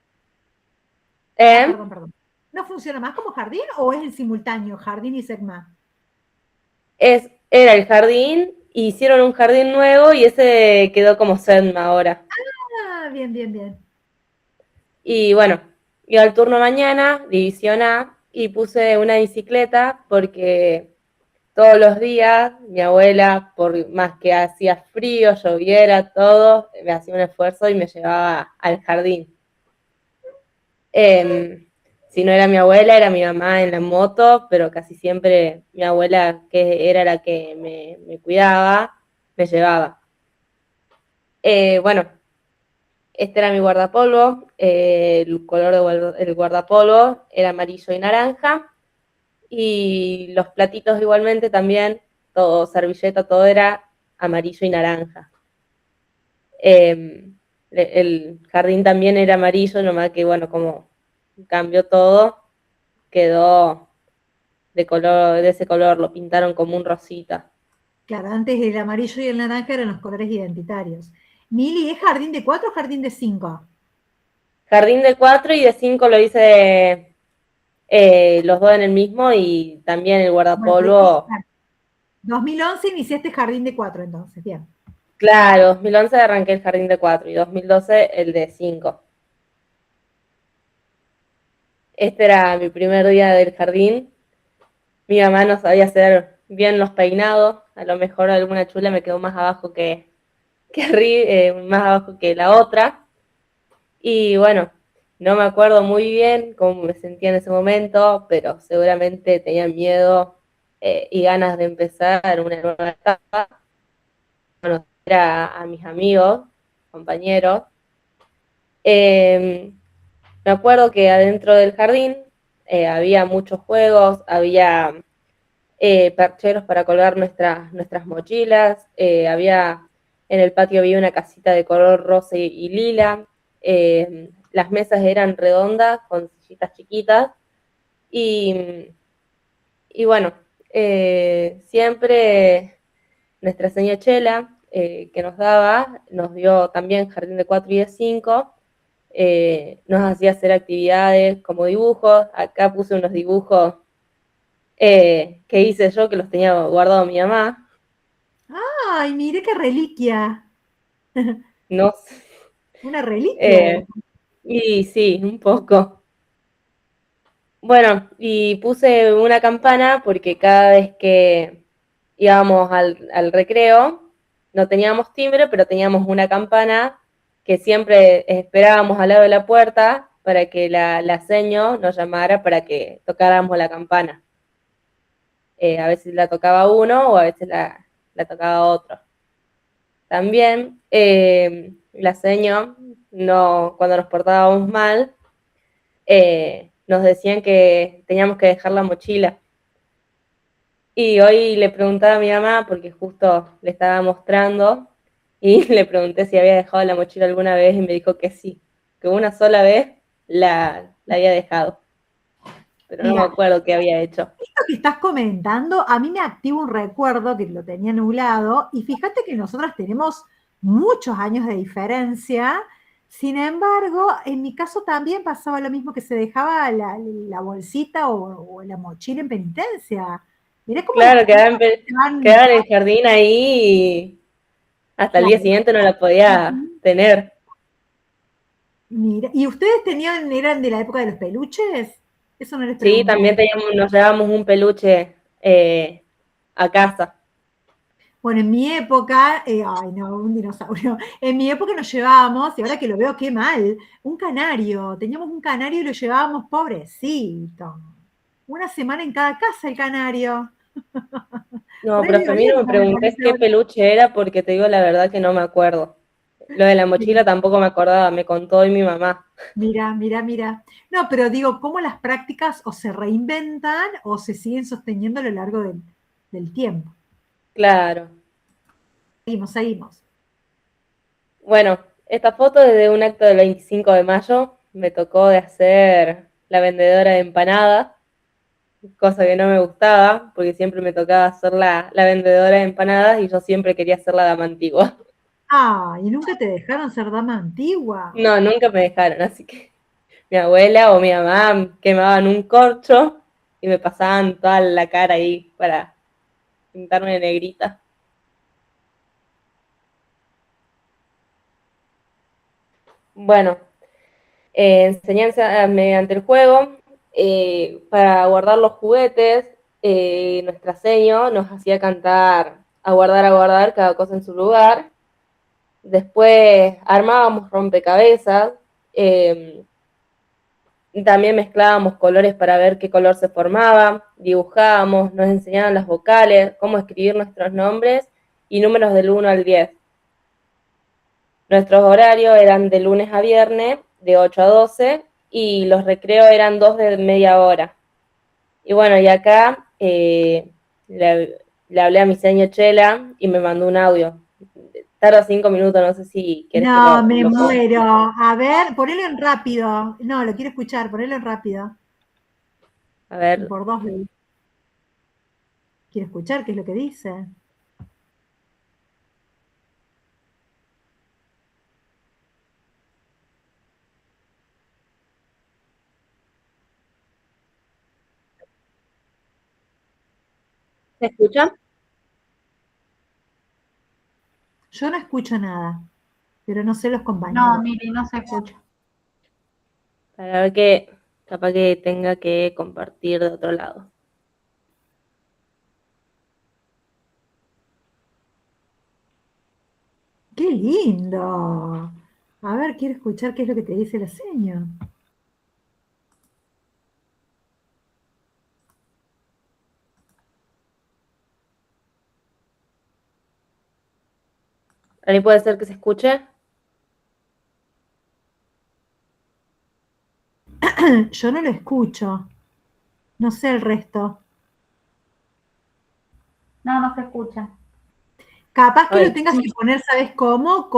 Perdón. ¿No funciona más como jardín o es en simultáneo, jardín y SEGMA? Era el jardín, hicieron un jardín nuevo y ese quedó como SEDMA ahora. Ah, bien. Y bueno, iba al turno mañana, división A, y puse una bicicleta porque todos los días mi abuela, por más que hacía frío, lloviera, todo, me hacía un esfuerzo y me llevaba al jardín. Si no era mi abuela, era mi mamá en la moto, pero casi siempre mi abuela, que era la que me cuidaba, me llevaba. Bueno, este era mi guardapolvo, el color del guardapolvo era amarillo y naranja, y los platitos igualmente también, todo, servilleta, todo era amarillo y naranja. El jardín también era amarillo, nomás que bueno, como cambió todo, quedó de ese color, lo pintaron como un rosita. Claro, antes el amarillo y el naranja eran los colores identitarios. Mili, ¿es jardín de 4 o jardín de 5? Jardín de 4 y de 5 lo hice los dos en el mismo y también el guardapolvo. Bueno, 2011 iniciaste jardín de 4 entonces, bien. Claro, 2011 arranqué el jardín de 4 y 2012 el de 5. Este era mi primer día del jardín. Mi mamá no sabía hacer bien los peinados. A lo mejor alguna chula me quedó más abajo que arriba, más abajo que la otra. Y bueno, no me acuerdo muy bien cómo me sentía en ese momento, pero seguramente tenía miedo y ganas de empezar una nueva etapa, conocer a mis amigos, compañeros. Me acuerdo que adentro del jardín había muchos juegos, había percheros para colgar nuestras mochilas, en el patio había una casita de color rosa y lila, las mesas eran redondas con sillitas chiquitas y bueno, siempre nuestra señora Chela que nos dio también jardín de 4 y de 5, nos hacía hacer actividades como dibujos. Acá puse unos dibujos que hice yo, que los tenía guardado mi mamá. Ay, mire qué reliquia. No sé. Una reliquia. Y sí, un poco. Bueno, y puse una campana porque cada vez que íbamos al recreo, no teníamos timbre, pero teníamos una campana que siempre esperábamos al lado de la puerta para que la seño nos llamara para que tocáramos la campana. A veces la tocaba uno o a veces la tocaba otro. También la seño, no, cuando nos portábamos mal, nos decían que teníamos que dejar la mochila. Y hoy le preguntaba a mi mamá, porque justo le estaba mostrando, y le pregunté si había dejado la mochila alguna vez y me dijo que sí, que una sola vez la había dejado. pero no me Mira, acuerdo qué había hecho. esto que estás comentando, a mí me activa un recuerdo que lo tenía nublado, y fíjate que nosotras tenemos muchos años de diferencia. Sin embargo, en mi caso también pasaba lo mismo, que se dejaba la bolsita o la mochila en penitencia. Mirá cómo las Claro, cosas se van. quedaba en el jardín ahí y hasta el día Claro. siguiente no la podía Ujú. tener. Mira, ¿y ustedes eran de la época de los peluches? Eso no les Sí, pregunté. también nos llevábamos un peluche a casa. Bueno, en mi época, ay no, un dinosaurio. En mi época nos llevábamos, y ahora que lo veo, qué mal, un canario. Teníamos un canario y lo llevábamos, pobrecito. Una semana en cada casa el canario. No, Re pero a mí no me violento me preguntes parece qué ahora. peluche era porque te digo la verdad que no me acuerdo. Lo de la mochila tampoco me acordaba, me contó hoy mi mamá. Mira, mira, mira. No, pero digo, cómo las prácticas o se reinventan o se siguen sosteniendo a lo largo del tiempo. Claro. Seguimos, seguimos. Bueno, esta foto es de un acto del 25 de mayo. Me tocó de hacer la vendedora de empanadas, cosa que no me gustaba, porque siempre me tocaba hacer la vendedora de empanadas y yo siempre quería ser la dama antigua. Ah, ¿y nunca te dejaron ser dama antigua? No, nunca me dejaron, así que mi abuela o mi mamá quemaban un corcho y me pasaban toda la cara ahí para pintarme de negrita. Bueno, enseñanza mediante el juego. Para guardar los juguetes, nuestra seño nos hacía cantar a guardar, cada cosa en su lugar. Después armábamos rompecabezas. También mezclábamos colores para ver qué color se formaba, dibujábamos, nos enseñaban las vocales, cómo escribir nuestros nombres y números del 1 al 10. Nuestros horarios eran de lunes a viernes, de 8 a 12, y los recreos eran 2 de media hora. Y bueno, y acá le hablé a mi señora Chela y me mandó un audio. Tarda 5 minutos, no sé si quieres que No, me lo ponga. muero. A ver, ponelo en rápido. No, lo quiero escuchar, ponelo en rápido. A Y ver, por dos. Quiero escuchar qué es lo que dice. ¿se escucha? Yo no escucho nada, pero no sé los No, compañeros. Miri, no se escucha. Para ver que capaz que tenga que compartir de otro lado. ¡Qué lindo! A ver, quiero escuchar qué es lo que te dice la seña. ¿Ahí puede ser que se escuche? Yo no lo escucho. No sé el resto. No, no se escucha. Capaz que lo Ay, tengas que poner, ¿sabes cómo?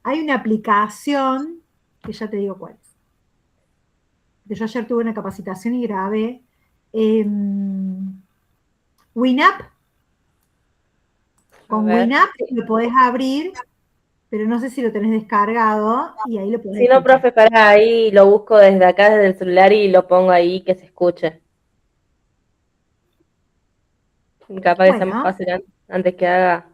Hay una aplicación, que ya te digo cuál es. Que yo ayer tuve una capacitación y grabé. WinUp. a Con ver. WinUp lo podés abrir, pero no sé si lo tenés descargado y ahí lo podés Si no, escuchar. profe, para ahí lo busco desde acá, desde el celular y lo pongo ahí que se escuche. Capaz que sea más Bueno, fácil antes que haga.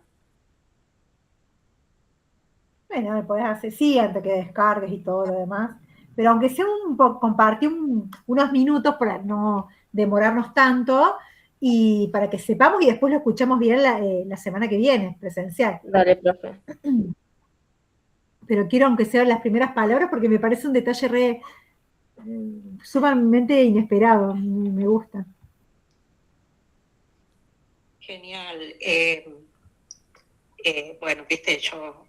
bueno, me podés hacer, sí, antes que descargues y todo lo demás. Pero aunque sea un poco, compartir unos minutos para no demorarnos tanto y para que sepamos y después lo escuchamos bien la semana que viene, presencial. Dale, profe. Pero quiero, aunque sean las primeras palabras, porque me parece un detalle sumamente inesperado. Me gusta. Genial. Bueno, viste, yo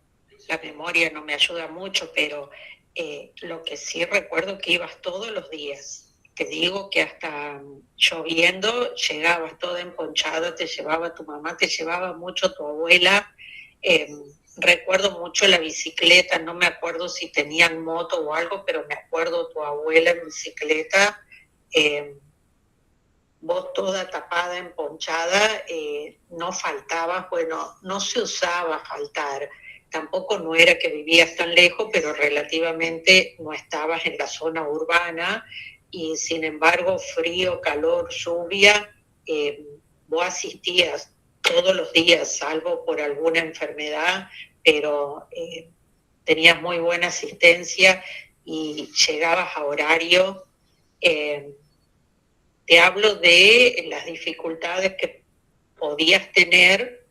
la memoria no me ayuda mucho, pero lo que sí recuerdo que ibas todos los días. Te digo que hasta lloviendo llegabas toda emponchada, te llevaba tu mamá, te llevaba mucho tu abuela. Recuerdo mucho la bicicleta, no me acuerdo si tenían moto o algo, pero me acuerdo tu abuela en bicicleta. vos toda tapada, emponchada, no faltabas, bueno, no se usaba faltar, tampoco no era que vivías tan lejos, pero relativamente no estabas en la zona urbana, y sin embargo, frío, calor, lluvia, vos asistías todos los días, salvo por alguna enfermedad, pero tenías muy buena asistencia y llegabas a horario. Te hablo de las dificultades que podías tener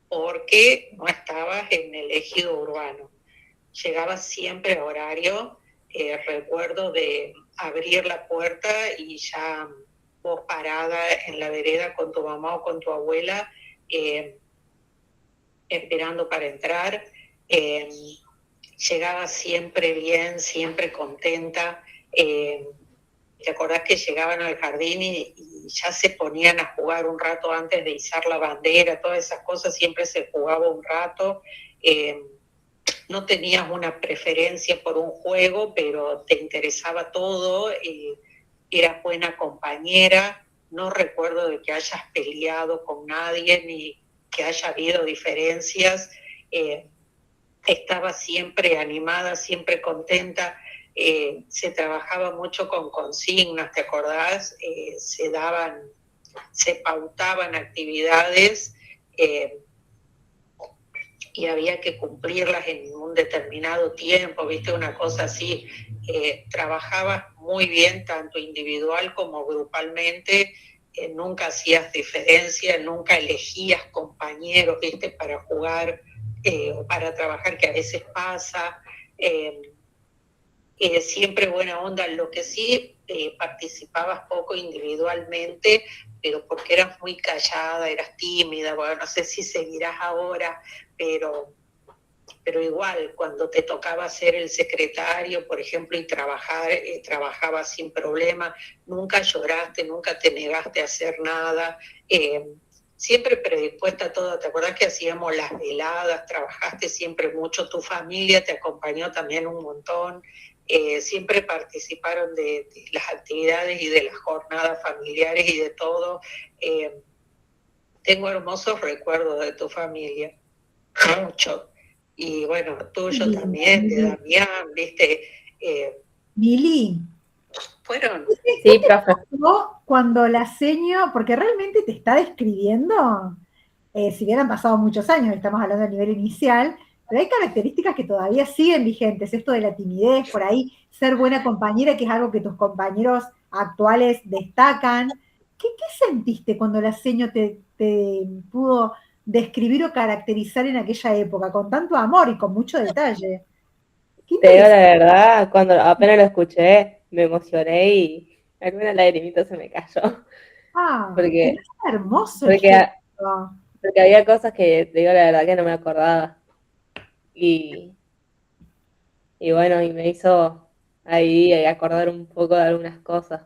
porque no estabas en el ejido urbano. Llegabas siempre a horario. Recuerdo de abrir la puerta y ya vos parada en la vereda con tu mamá o con tu abuela, esperando para entrar. Llegabas siempre bien, siempre contenta. ¿Te acordás que llegaban al jardín y ya se ponían a jugar un rato antes de izar la bandera? Todas esas cosas siempre se jugaba un rato. No tenías una preferencia por un juego, pero te interesaba todo. Eras buena compañera. No recuerdo de que hayas peleado con nadie ni que haya habido diferencias. Estaba siempre animada, siempre contenta. Se trabajaba mucho con consignas, ¿te acordás? Se pautaban actividades y había que cumplirlas en un determinado tiempo, ¿viste? Una cosa así. Trabajabas muy bien, tanto individual como grupalmente. Nunca hacías diferencia, nunca elegías compañeros, ¿viste? Para jugar o para trabajar, que a veces pasa. Siempre buena onda. Lo que sí, participabas poco individualmente, pero porque eras muy callada, eras tímida. Bueno, no sé si seguirás ahora, pero igual, cuando te tocaba ser el secretario, por ejemplo, y trabajar, trabajabas sin problema. Nunca lloraste, nunca te negaste a hacer nada. Siempre predispuesta a todo. ¿Te acuerdas que hacíamos las veladas? Trabajaste siempre mucho. Tu familia te acompañó también un montón. Siempre participaron de las actividades y de las jornadas familiares y de todo. Tengo hermosos recuerdos de tu familia, mucho. Y bueno, tuyo también, de Damián, ¿viste? Mili, Fueron. Sí, profe. cuando la seño, porque realmente te está describiendo, si bien han pasado muchos años, estamos hablando a nivel inicial, pero hay características que todavía siguen vigentes, esto de la timidez, por ahí, ser buena compañera, que es algo que tus compañeros actuales destacan. ¿Qué sentiste cuando la seño te pudo describir o caracterizar en aquella época, con tanto amor y con mucho detalle? ¿Qué Te digo la interesante? verdad, cuando apenas lo escuché, me emocioné y alguna lagrimita se me cayó. Ah, pero Porque, es hermoso el porque, gesto. porque había cosas que, te digo la verdad, que no me acordaba. Y, y bueno, y me hizo ahí acordar un poco de algunas cosas.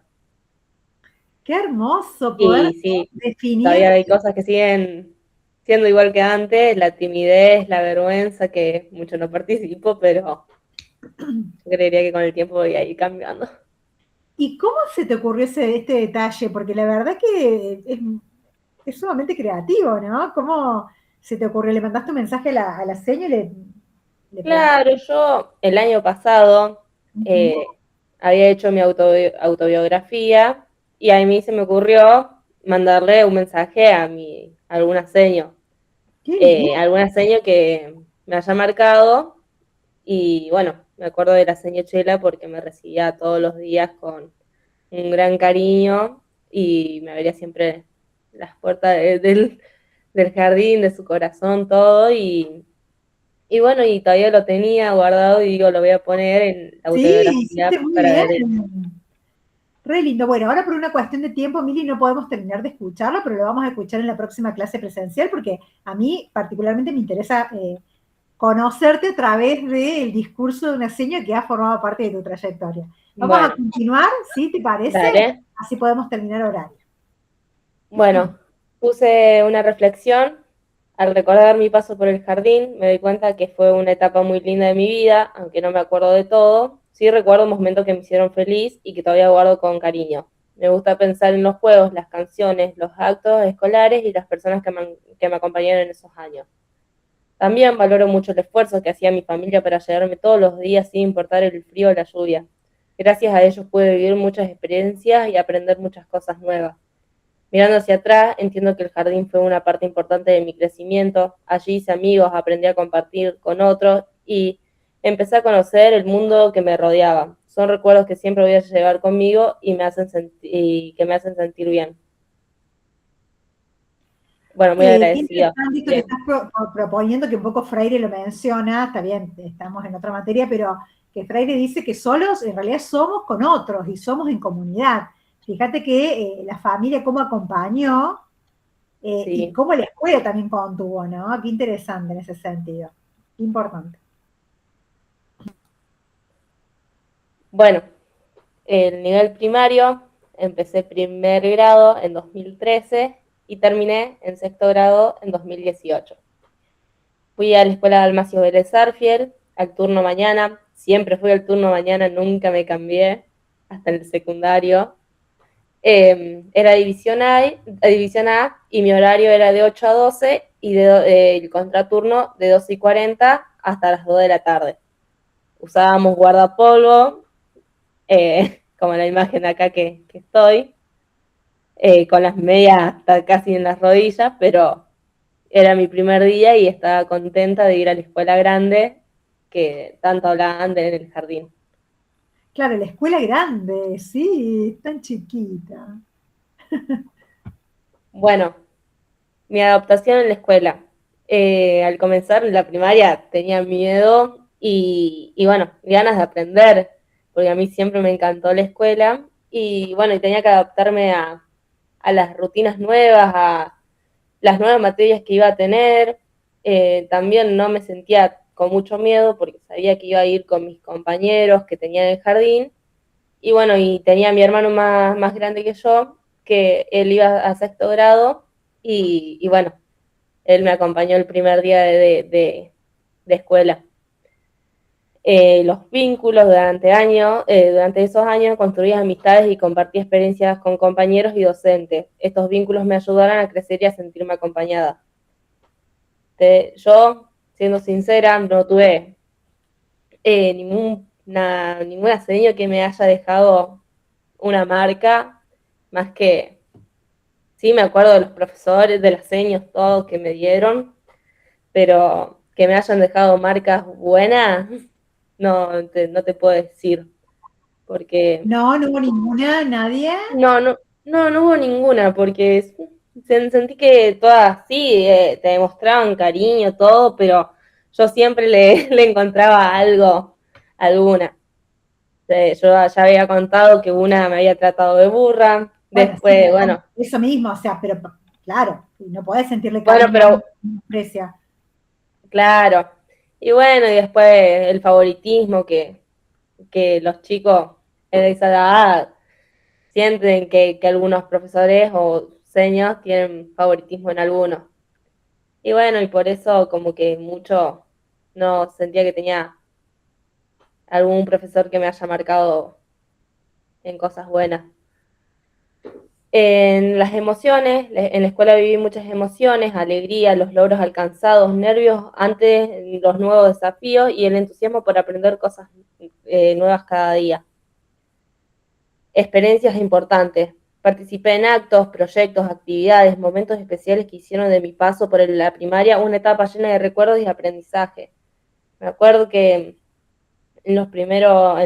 Qué hermoso poder Y sí, definir. todavía hay cosas que siguen siendo igual que antes, la timidez, la vergüenza, que mucho no participo, pero yo creería que con el tiempo voy a ir cambiando. ¿Y cómo se te ocurrió este detalle? Porque la verdad que es sumamente creativo, ¿no? ¿Cómo se te ocurrió? ¿Le mandaste un mensaje a la señora y le preguntaste? Claro, yo el año pasado Ujú. eh, había hecho mi autobiografía y a mí se me ocurrió mandarle un mensaje a Qué bien. alguna seño que me haya marcado. Y bueno, me acuerdo de la señora Chela porque me recibía todos los días con un gran cariño y me abría siempre las puertas del jardín, de su corazón, todo. Y bueno, y todavía lo tenía guardado y digo, lo voy a poner en la Sí, autobiografía hiciste muy para bien. ver él. Re lindo. Bueno, ahora por una cuestión de tiempo, Mili, no podemos terminar de escucharlo, pero lo vamos a escuchar en la próxima clase presencial porque a mí particularmente me interesa conocerte a través del discurso de una señora que ha formado parte de tu trayectoria. Vamos a Bueno, continuar, ¿sí? ¿Te parece? dale. Así podemos terminar horario. Bueno, puse una reflexión. Al recordar mi paso por el jardín, me doy cuenta que fue una etapa muy linda de mi vida, aunque no me acuerdo de todo. Sí recuerdo momentos que me hicieron feliz y que todavía guardo con cariño. Me gusta pensar en los juegos, las canciones, los actos escolares y las personas que me acompañaron en esos años. También valoro mucho el esfuerzo que hacía mi familia para llevarme todos los días sin importar el frío o la lluvia. Gracias a ellos pude vivir muchas experiencias y aprender muchas cosas nuevas. Mirando hacia atrás, entiendo que el jardín fue una parte importante de mi crecimiento. Allí hice amigos, aprendí a compartir con otros y empecé a conocer el mundo que me rodeaba. Son recuerdos que siempre voy a llevar conmigo y que me hacen sentir bien. Bueno, muy Qué agradecida. interesante esto que estás proponiendo, que un poco Freire lo menciona, está bien, estamos en otra materia, pero que Freire dice que solos en realidad somos con otros y somos en comunidad. Fíjate que la familia cómo acompañó y Sí. cómo la escuela también contuvo, ¿no? Qué interesante en ese sentido. Importante. Bueno, el nivel primario, empecé primer grado en 2013 y terminé en sexto grado en 2018. Fui a la escuela de Almacio Vélez Arfiel, al turno mañana, siempre fui al turno mañana, nunca me cambié, hasta el secundario. Era división A y mi horario era de 8 a 12 y el contraturno de 12 y 40 hasta las 2 de la tarde. Usábamos guardapolvo, como la imagen de acá que estoy, con las medias hasta casi en las rodillas, pero era mi primer día y estaba contenta de ir a la escuela grande que tanto hablaban en el jardín. Claro, la escuela grande, sí, tan chiquita. Bueno, mi adaptación en la escuela. Al comenzar la primaria tenía miedo y bueno, ganas de aprender, porque a mí siempre me encantó la escuela y bueno, y tenía que adaptarme a las rutinas nuevas, a las nuevas materias que iba a tener. También no me sentía con mucho miedo porque sabía que iba a ir con mis compañeros que tenía en el jardín. Y bueno, y tenía a mi hermano más grande que yo, que él iba a sexto grado y bueno, él me acompañó el primer día de escuela. Los vínculos durante esos años construí amistades y compartí experiencias con compañeros y docentes. Estos vínculos me ayudaron a crecer y a sentirme acompañada. Yo, siendo sincera, no tuve ninguna seño que me haya dejado una marca, más que, sí, me acuerdo de los profesores, de las seños, todos que me dieron, pero que me hayan dejado marcas buenas, no te puedo decir, porque No, no hubo ninguna, nadie. no hubo ninguna, porque sentí que todas sí, te demostraban cariño, todo, pero yo siempre le encontraba algo, alguna. Yo ya había contado que una me había tratado de burra, Bueno, sí, después, bueno, eso mismo, o sea, pero claro, no podés sentirle bueno, cariño a pero alguien que no aprecia. claro. Y bueno, y después el favoritismo que los chicos en esa edad sienten que algunos profesores o seños tienen favoritismo en algunos. Y bueno, y por eso como que mucho no sentía que tenía algún profesor que me haya marcado en cosas buenas. En las emociones, en la escuela viví muchas emociones, alegría, los logros alcanzados, nervios ante los nuevos desafíos y el entusiasmo por aprender cosas nuevas cada día. Experiencias importantes. Participé en actos, proyectos, actividades, momentos especiales que hicieron de mi paso por la primaria una etapa llena de recuerdos y aprendizaje. Me acuerdo que en los primeros,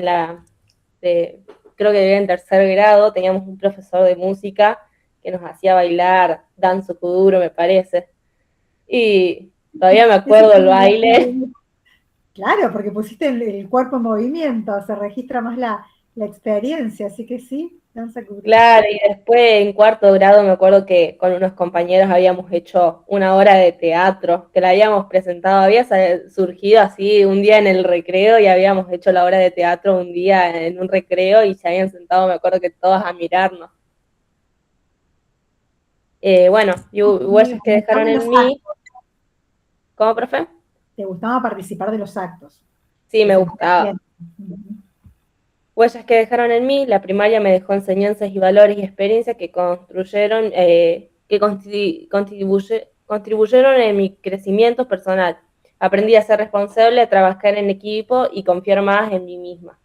creo que en tercer grado, teníamos un profesor de música que nos hacía bailar danzo kuduro, me parece. Y todavía me Eso acuerdo está del muy baile. bien. Claro, porque pusiste el cuerpo en movimiento, se registra más la experiencia, así que sí, danza kuduro. Claro, y después en cuarto grado me acuerdo que con unos compañeros habíamos hecho una obra de teatro, que la habíamos presentado, había surgido así un día en el recreo y habíamos hecho la obra de teatro un día en un recreo y se habían sentado, me acuerdo que todos a mirarnos. Bueno, y huellas que Participar dejaron de los en mí, actos. ¿cómo, profe? Te gustaba participar de los actos. Sí, Que me se entiende gustaba. bien. Huellas que dejaron en mí, la primaria me dejó enseñanzas y valores y experiencias que contribuyeron en mi crecimiento personal. Aprendí a ser responsable, a trabajar en equipo y confiar más en mí misma.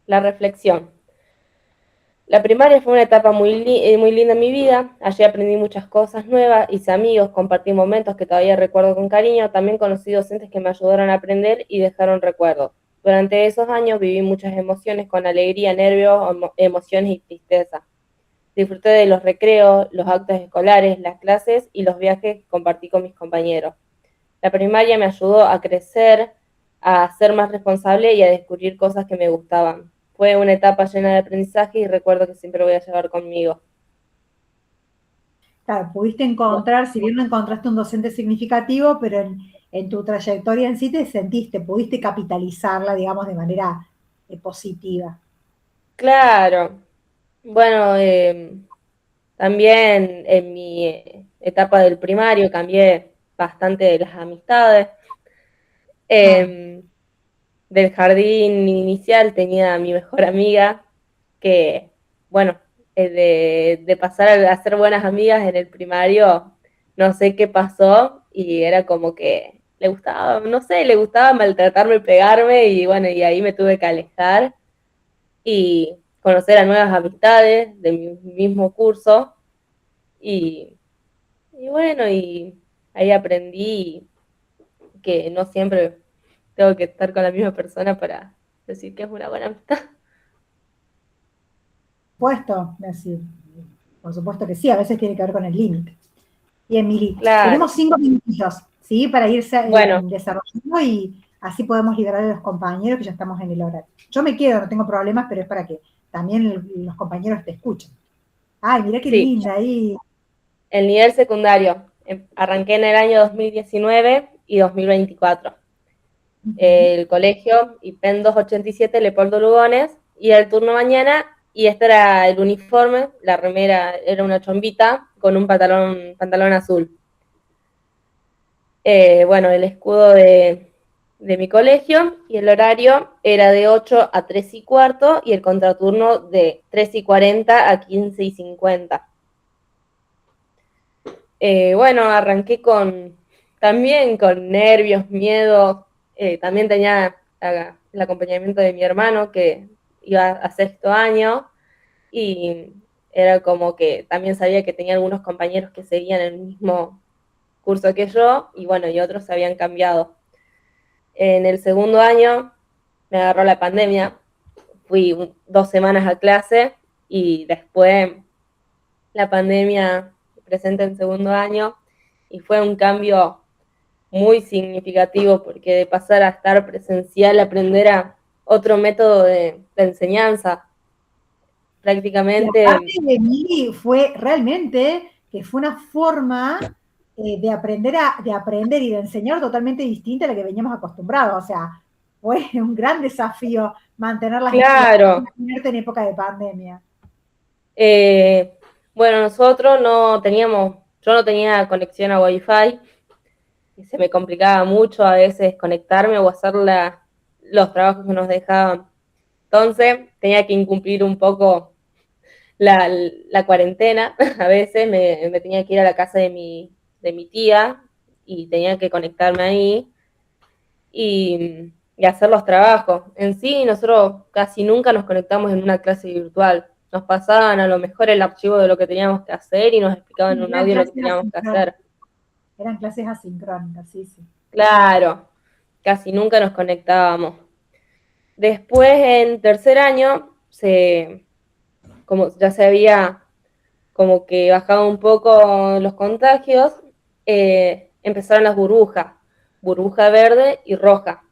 La reflexión. La primaria fue una etapa muy linda en mi vida. Allí aprendí muchas cosas nuevas, hice amigos, compartí momentos que todavía recuerdo con cariño. También conocí docentes que me ayudaron a aprender y dejaron recuerdos. Durante esos años viví muchas emociones con alegría, nervios, emociones y tristeza. Disfruté de los recreos, los actos escolares, las clases y los viajes que compartí con mis compañeros. La primaria me ayudó a crecer, a ser más responsable y a descubrir cosas que me gustaban. Fue una etapa llena de aprendizaje y recuerdo que siempre voy a llevar conmigo. Claro, pudiste encontrar, si bien no encontraste un docente significativo, pero en tu trayectoria en sí te sentiste, pudiste capitalizarla, digamos, de manera positiva. Claro, bueno, también en mi etapa del primario cambié bastante de las amistades. Del jardín inicial tenía a mi mejor amiga que, bueno, de pasar a ser buenas amigas en el primario, no sé qué pasó y era como que le gustaba, no sé, le gustaba maltratarme, pegarme y bueno, y ahí me tuve que alejar y conocer a nuevas amistades de mi mismo curso y bueno, y ahí aprendí que no siempre tengo que estar con la misma persona para decir que es una buena amistad. Decir, por supuesto que sí, a veces tiene que ver con el límite. Y Emily, Claro. tenemos 5 minutos, ¿sí? Para irse Bueno, desarrollando y así podemos liberar a los compañeros que ya estamos en el horario. Yo me quedo, no tengo problemas, pero es para que también los compañeros te escuchen. Ay, mira qué sí, linda ahí. el nivel secundario. Arranqué en el año 2019 y 2024. El colegio IPEN 287 Leopoldo Lugones, y el turno mañana, y este era el uniforme, la remera era una chombita con un pantalón azul. Bueno, el escudo de mi colegio, y el horario era de 8 a 3 y cuarto, y el contraturno de 3 y 40 a 15 y 50. Bueno, arranqué también con nervios, miedo, también tenía el acompañamiento de mi hermano que iba a sexto año y era como que también sabía que tenía algunos compañeros que seguían el mismo curso que yo y bueno, y otros se habían cambiado. En el segundo año me agarró la pandemia, fui 2 semanas a clase y después la pandemia presente en segundo año y fue un cambio muy significativo porque de pasar a estar presencial, aprender a otro método de enseñanza, Y prácticamente. aparte de mí, fue realmente que fue una forma de aprender y de enseñar totalmente distinta a la que veníamos acostumbrados. O sea, fue un gran desafío mantener las escuelas Claro, abiertas en época de pandemia. bueno, yo no tenía conexión a Wi-Fi y se me complicaba mucho a veces conectarme o hacer los trabajos que nos dejaban. Entonces tenía que incumplir un poco la cuarentena. A veces me tenía que ir a la casa de mi tía y tenía que conectarme ahí y hacer los trabajos. En sí, nosotros casi nunca nos conectamos en una clase virtual. Nos pasaban a lo mejor el archivo de lo que teníamos que hacer y nos explicaban en un Eran audio lo que clases teníamos que asincrónicas, hacer. eran clases asincrónicas, sí, sí. Claro, casi nunca nos conectábamos. Después, en tercer año, como ya se había como que bajado un poco los contagios, empezaron las burbujas, burbuja verde y roja.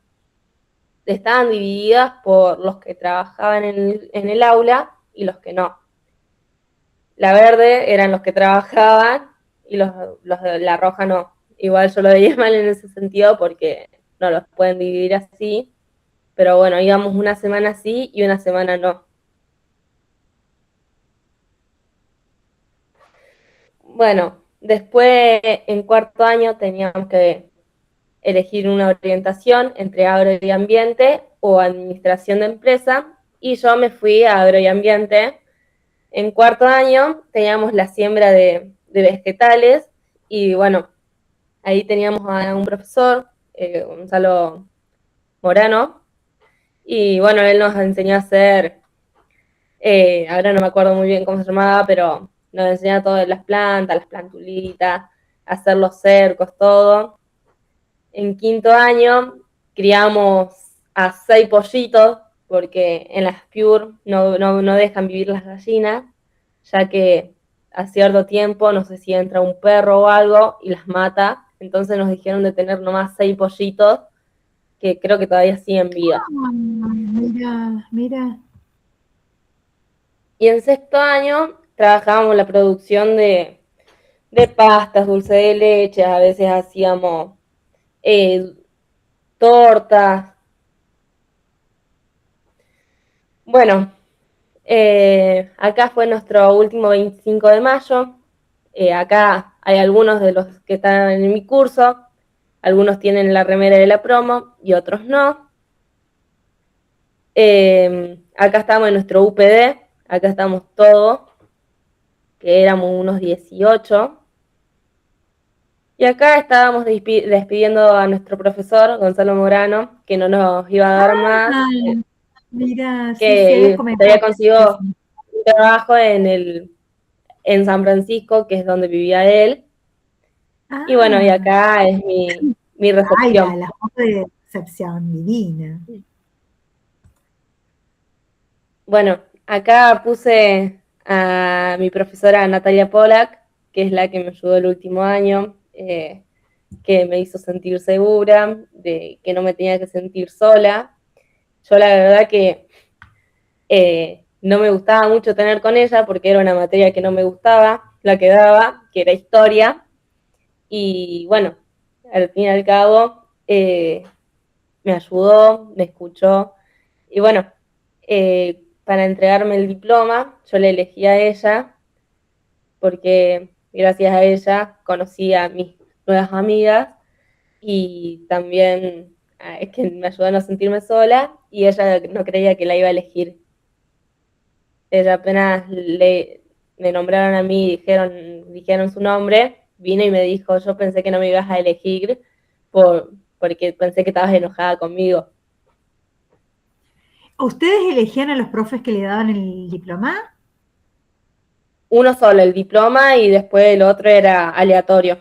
Estaban divididas por los que trabajaban en el aula y los que no. La verde eran los que trabajaban y los de la roja no. Igual yo lo veía mal en ese sentido porque no los pueden dividir así, pero bueno, íbamos una semana sí y una semana no. Bueno, después en cuarto año teníamos que elegir una orientación entre agro y ambiente o administración de empresa, y yo me fui a agro y ambiente. En cuarto año teníamos la siembra de vegetales, y bueno, ahí teníamos a un profesor, Gonzalo Morano, y bueno, él nos enseñó a hacer, ahora no me acuerdo muy bien cómo se llamaba, pero nos enseñó todo de las plantas, las plantulitas, hacer los cercos, todo. En quinto año criamos a 6 pollitos, porque en las Pure no dejan vivir las gallinas, ya que a cierto tiempo, no sé si entra un perro o algo y las mata. Entonces nos dijeron de tener nomás 6 pollitos, que creo que todavía siguen vida. Mira. Y en sexto año trabajábamos la producción de pastas, dulce de leche, a veces hacíamos tortas. Bueno, acá fue nuestro último 25 de mayo. Acá hay algunos de los que están en mi curso. Algunos tienen la remera de la promo y otros no. Acá estamos en nuestro UPD. Acá estamos todos, que éramos unos 18. Y acá estábamos despidiendo a nuestro profesor, Gonzalo Morano, que no nos iba a dar más. Mira, que sí, todavía consiguió un trabajo en San Francisco, que es donde vivía él. Y bueno, y acá es mi recepción. Ay, la foto de recepción, divina. Bueno, acá puse a mi profesora Natalia Pollack, que es la que me ayudó el último año, que me hizo sentir segura, de que no me tenía que sentir sola. Yo la verdad que no me gustaba mucho tener con ella porque era una materia que no me gustaba, la que daba, que era historia. Y bueno, al fin y al cabo me ayudó, me escuchó. Y bueno, para entregarme el diploma, yo le elegí a ella porque gracias a ella conocí a mis nuevas amigas y también es que me ayudó a no sentirme sola y ella no creía que la iba a elegir. Ella apenas me nombraron a mí, dijeron su nombre, vino y me dijo, yo pensé que no me ibas a elegir porque pensé que estabas enojada conmigo. ¿Ustedes elegían a los profes que le daban el diploma? Uno solo, el diploma, y después el otro era aleatorio.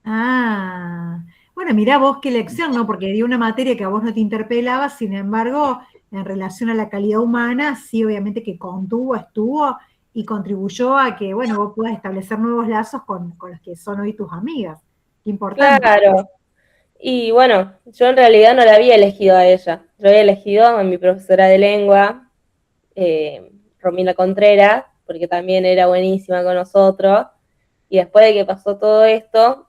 Bueno, mirá vos qué lección, ¿no? Porque dio una materia que a vos no te interpelaba, sin embargo, en relación a la calidad humana, sí, obviamente que estuvo y contribuyó a que, bueno, vos puedas establecer nuevos lazos con los que son hoy tus amigas. Qué importante. Claro. Y bueno, yo en realidad no la había elegido a ella. Yo había elegido a mi profesora de lengua, Romina Contreras, porque también era buenísima con nosotros. Y después de que pasó todo esto,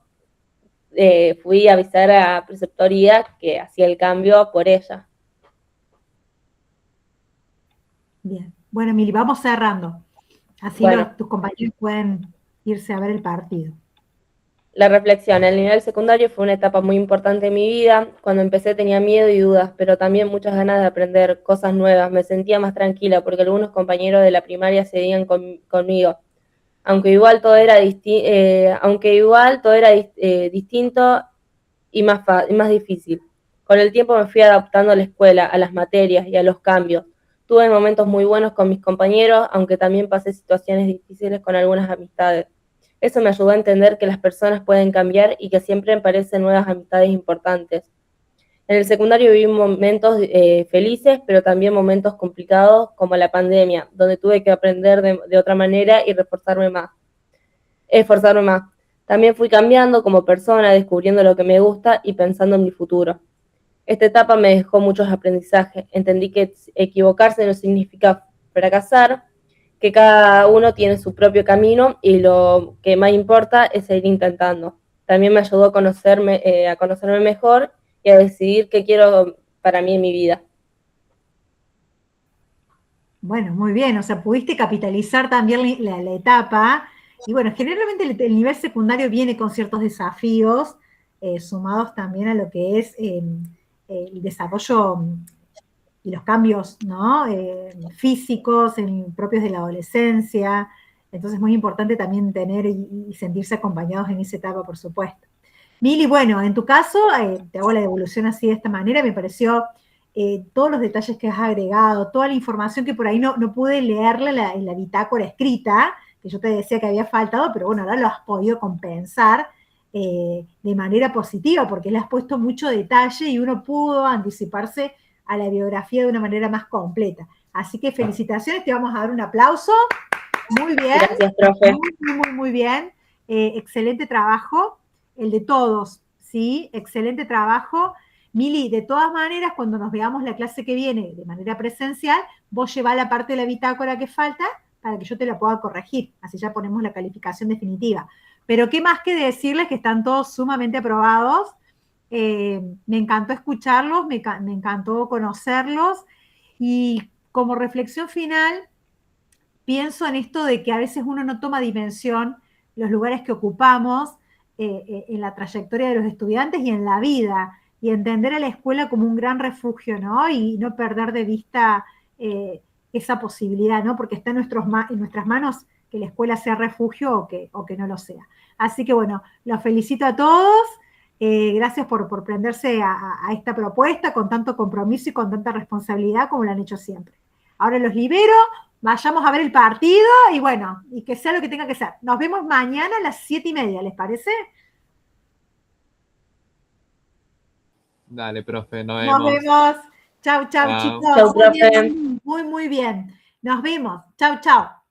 fui a avisar a preceptoría que hacía el cambio por ella. Bien. Bueno, Mili, vamos cerrando. Así Bueno. tus compañeros pueden irse a ver el partido. La reflexión, el nivel secundario fue una etapa muy importante en mi vida. Cuando empecé tenía miedo y dudas, pero también muchas ganas de aprender cosas nuevas. Me sentía más tranquila porque algunos compañeros de la primaria seguían conmigo. Aunque igual todo era distinto y más difícil. Con el tiempo me fui adaptando a la escuela, a las materias y a los cambios. Tuve momentos muy buenos con mis compañeros, aunque también pasé situaciones difíciles con algunas amistades. Eso me ayudó a entender que las personas pueden cambiar y que siempre aparecen nuevas amistades importantes. En el secundario viví momentos felices, pero también momentos complicados como la pandemia, donde tuve que aprender de otra manera y esforzarme más. También fui cambiando como persona, descubriendo lo que me gusta y pensando en mi futuro. Esta etapa me dejó muchos aprendizajes. Entendí que equivocarse no significa fracasar, que cada uno tiene su propio camino y lo que más importa es seguir intentando. También me ayudó a conocerme mejor y a decidir qué quiero para mí en mi vida. Bueno, muy bien, o sea, pudiste capitalizar también la etapa. Y bueno, generalmente el nivel secundario viene con ciertos desafíos, sumados también a lo que es el desarrollo los cambios, ¿no? Físicos propios de la adolescencia. Entonces es muy importante también tener y sentirse acompañados en esa etapa, por supuesto. Mili, bueno, en tu caso, te hago la devolución así de esta manera, me pareció todos los detalles que has agregado, toda la información que por ahí no pude leerla en la bitácora escrita, que yo te decía que había faltado, pero bueno, ahora lo has podido compensar de manera positiva, porque le has puesto mucho detalle y uno pudo anticiparse a la biografía de una manera más completa. Así que felicitaciones, te vamos a dar un aplauso. Muy bien. Gracias, profe. Muy bien. Excelente trabajo, el de todos, ¿sí? Excelente trabajo. Mili, de todas maneras, cuando nos veamos la clase que viene de manera presencial, vos llevá la parte de la bitácora que falta para que yo te la pueda corregir. Así ya ponemos la calificación definitiva. Pero qué más que decirles que están todos sumamente aprobados. Me encantó escucharlos, me encantó conocerlos. Y como reflexión final, pienso en esto de que a veces uno no toma dimensión los lugares que ocupamos en la trayectoria de los estudiantes y en la vida, y entender a la escuela como un gran refugio, ¿no? Y no perder de vista esa posibilidad, ¿no? Porque está en nuestras manos que la escuela sea refugio o que no lo sea. Así que bueno, los felicito a todos. Gracias por prenderse a esta propuesta con tanto compromiso y con tanta responsabilidad como lo han hecho siempre. Ahora los libero, vayamos a ver el partido y bueno, y que sea lo que tenga que ser. Nos vemos mañana a las 7:30, ¿les parece? Dale, profe, nos Nos vemos. vemos. Chau, Chao. chicos. Chau, profe. Muy bien. Nos vemos. Chau.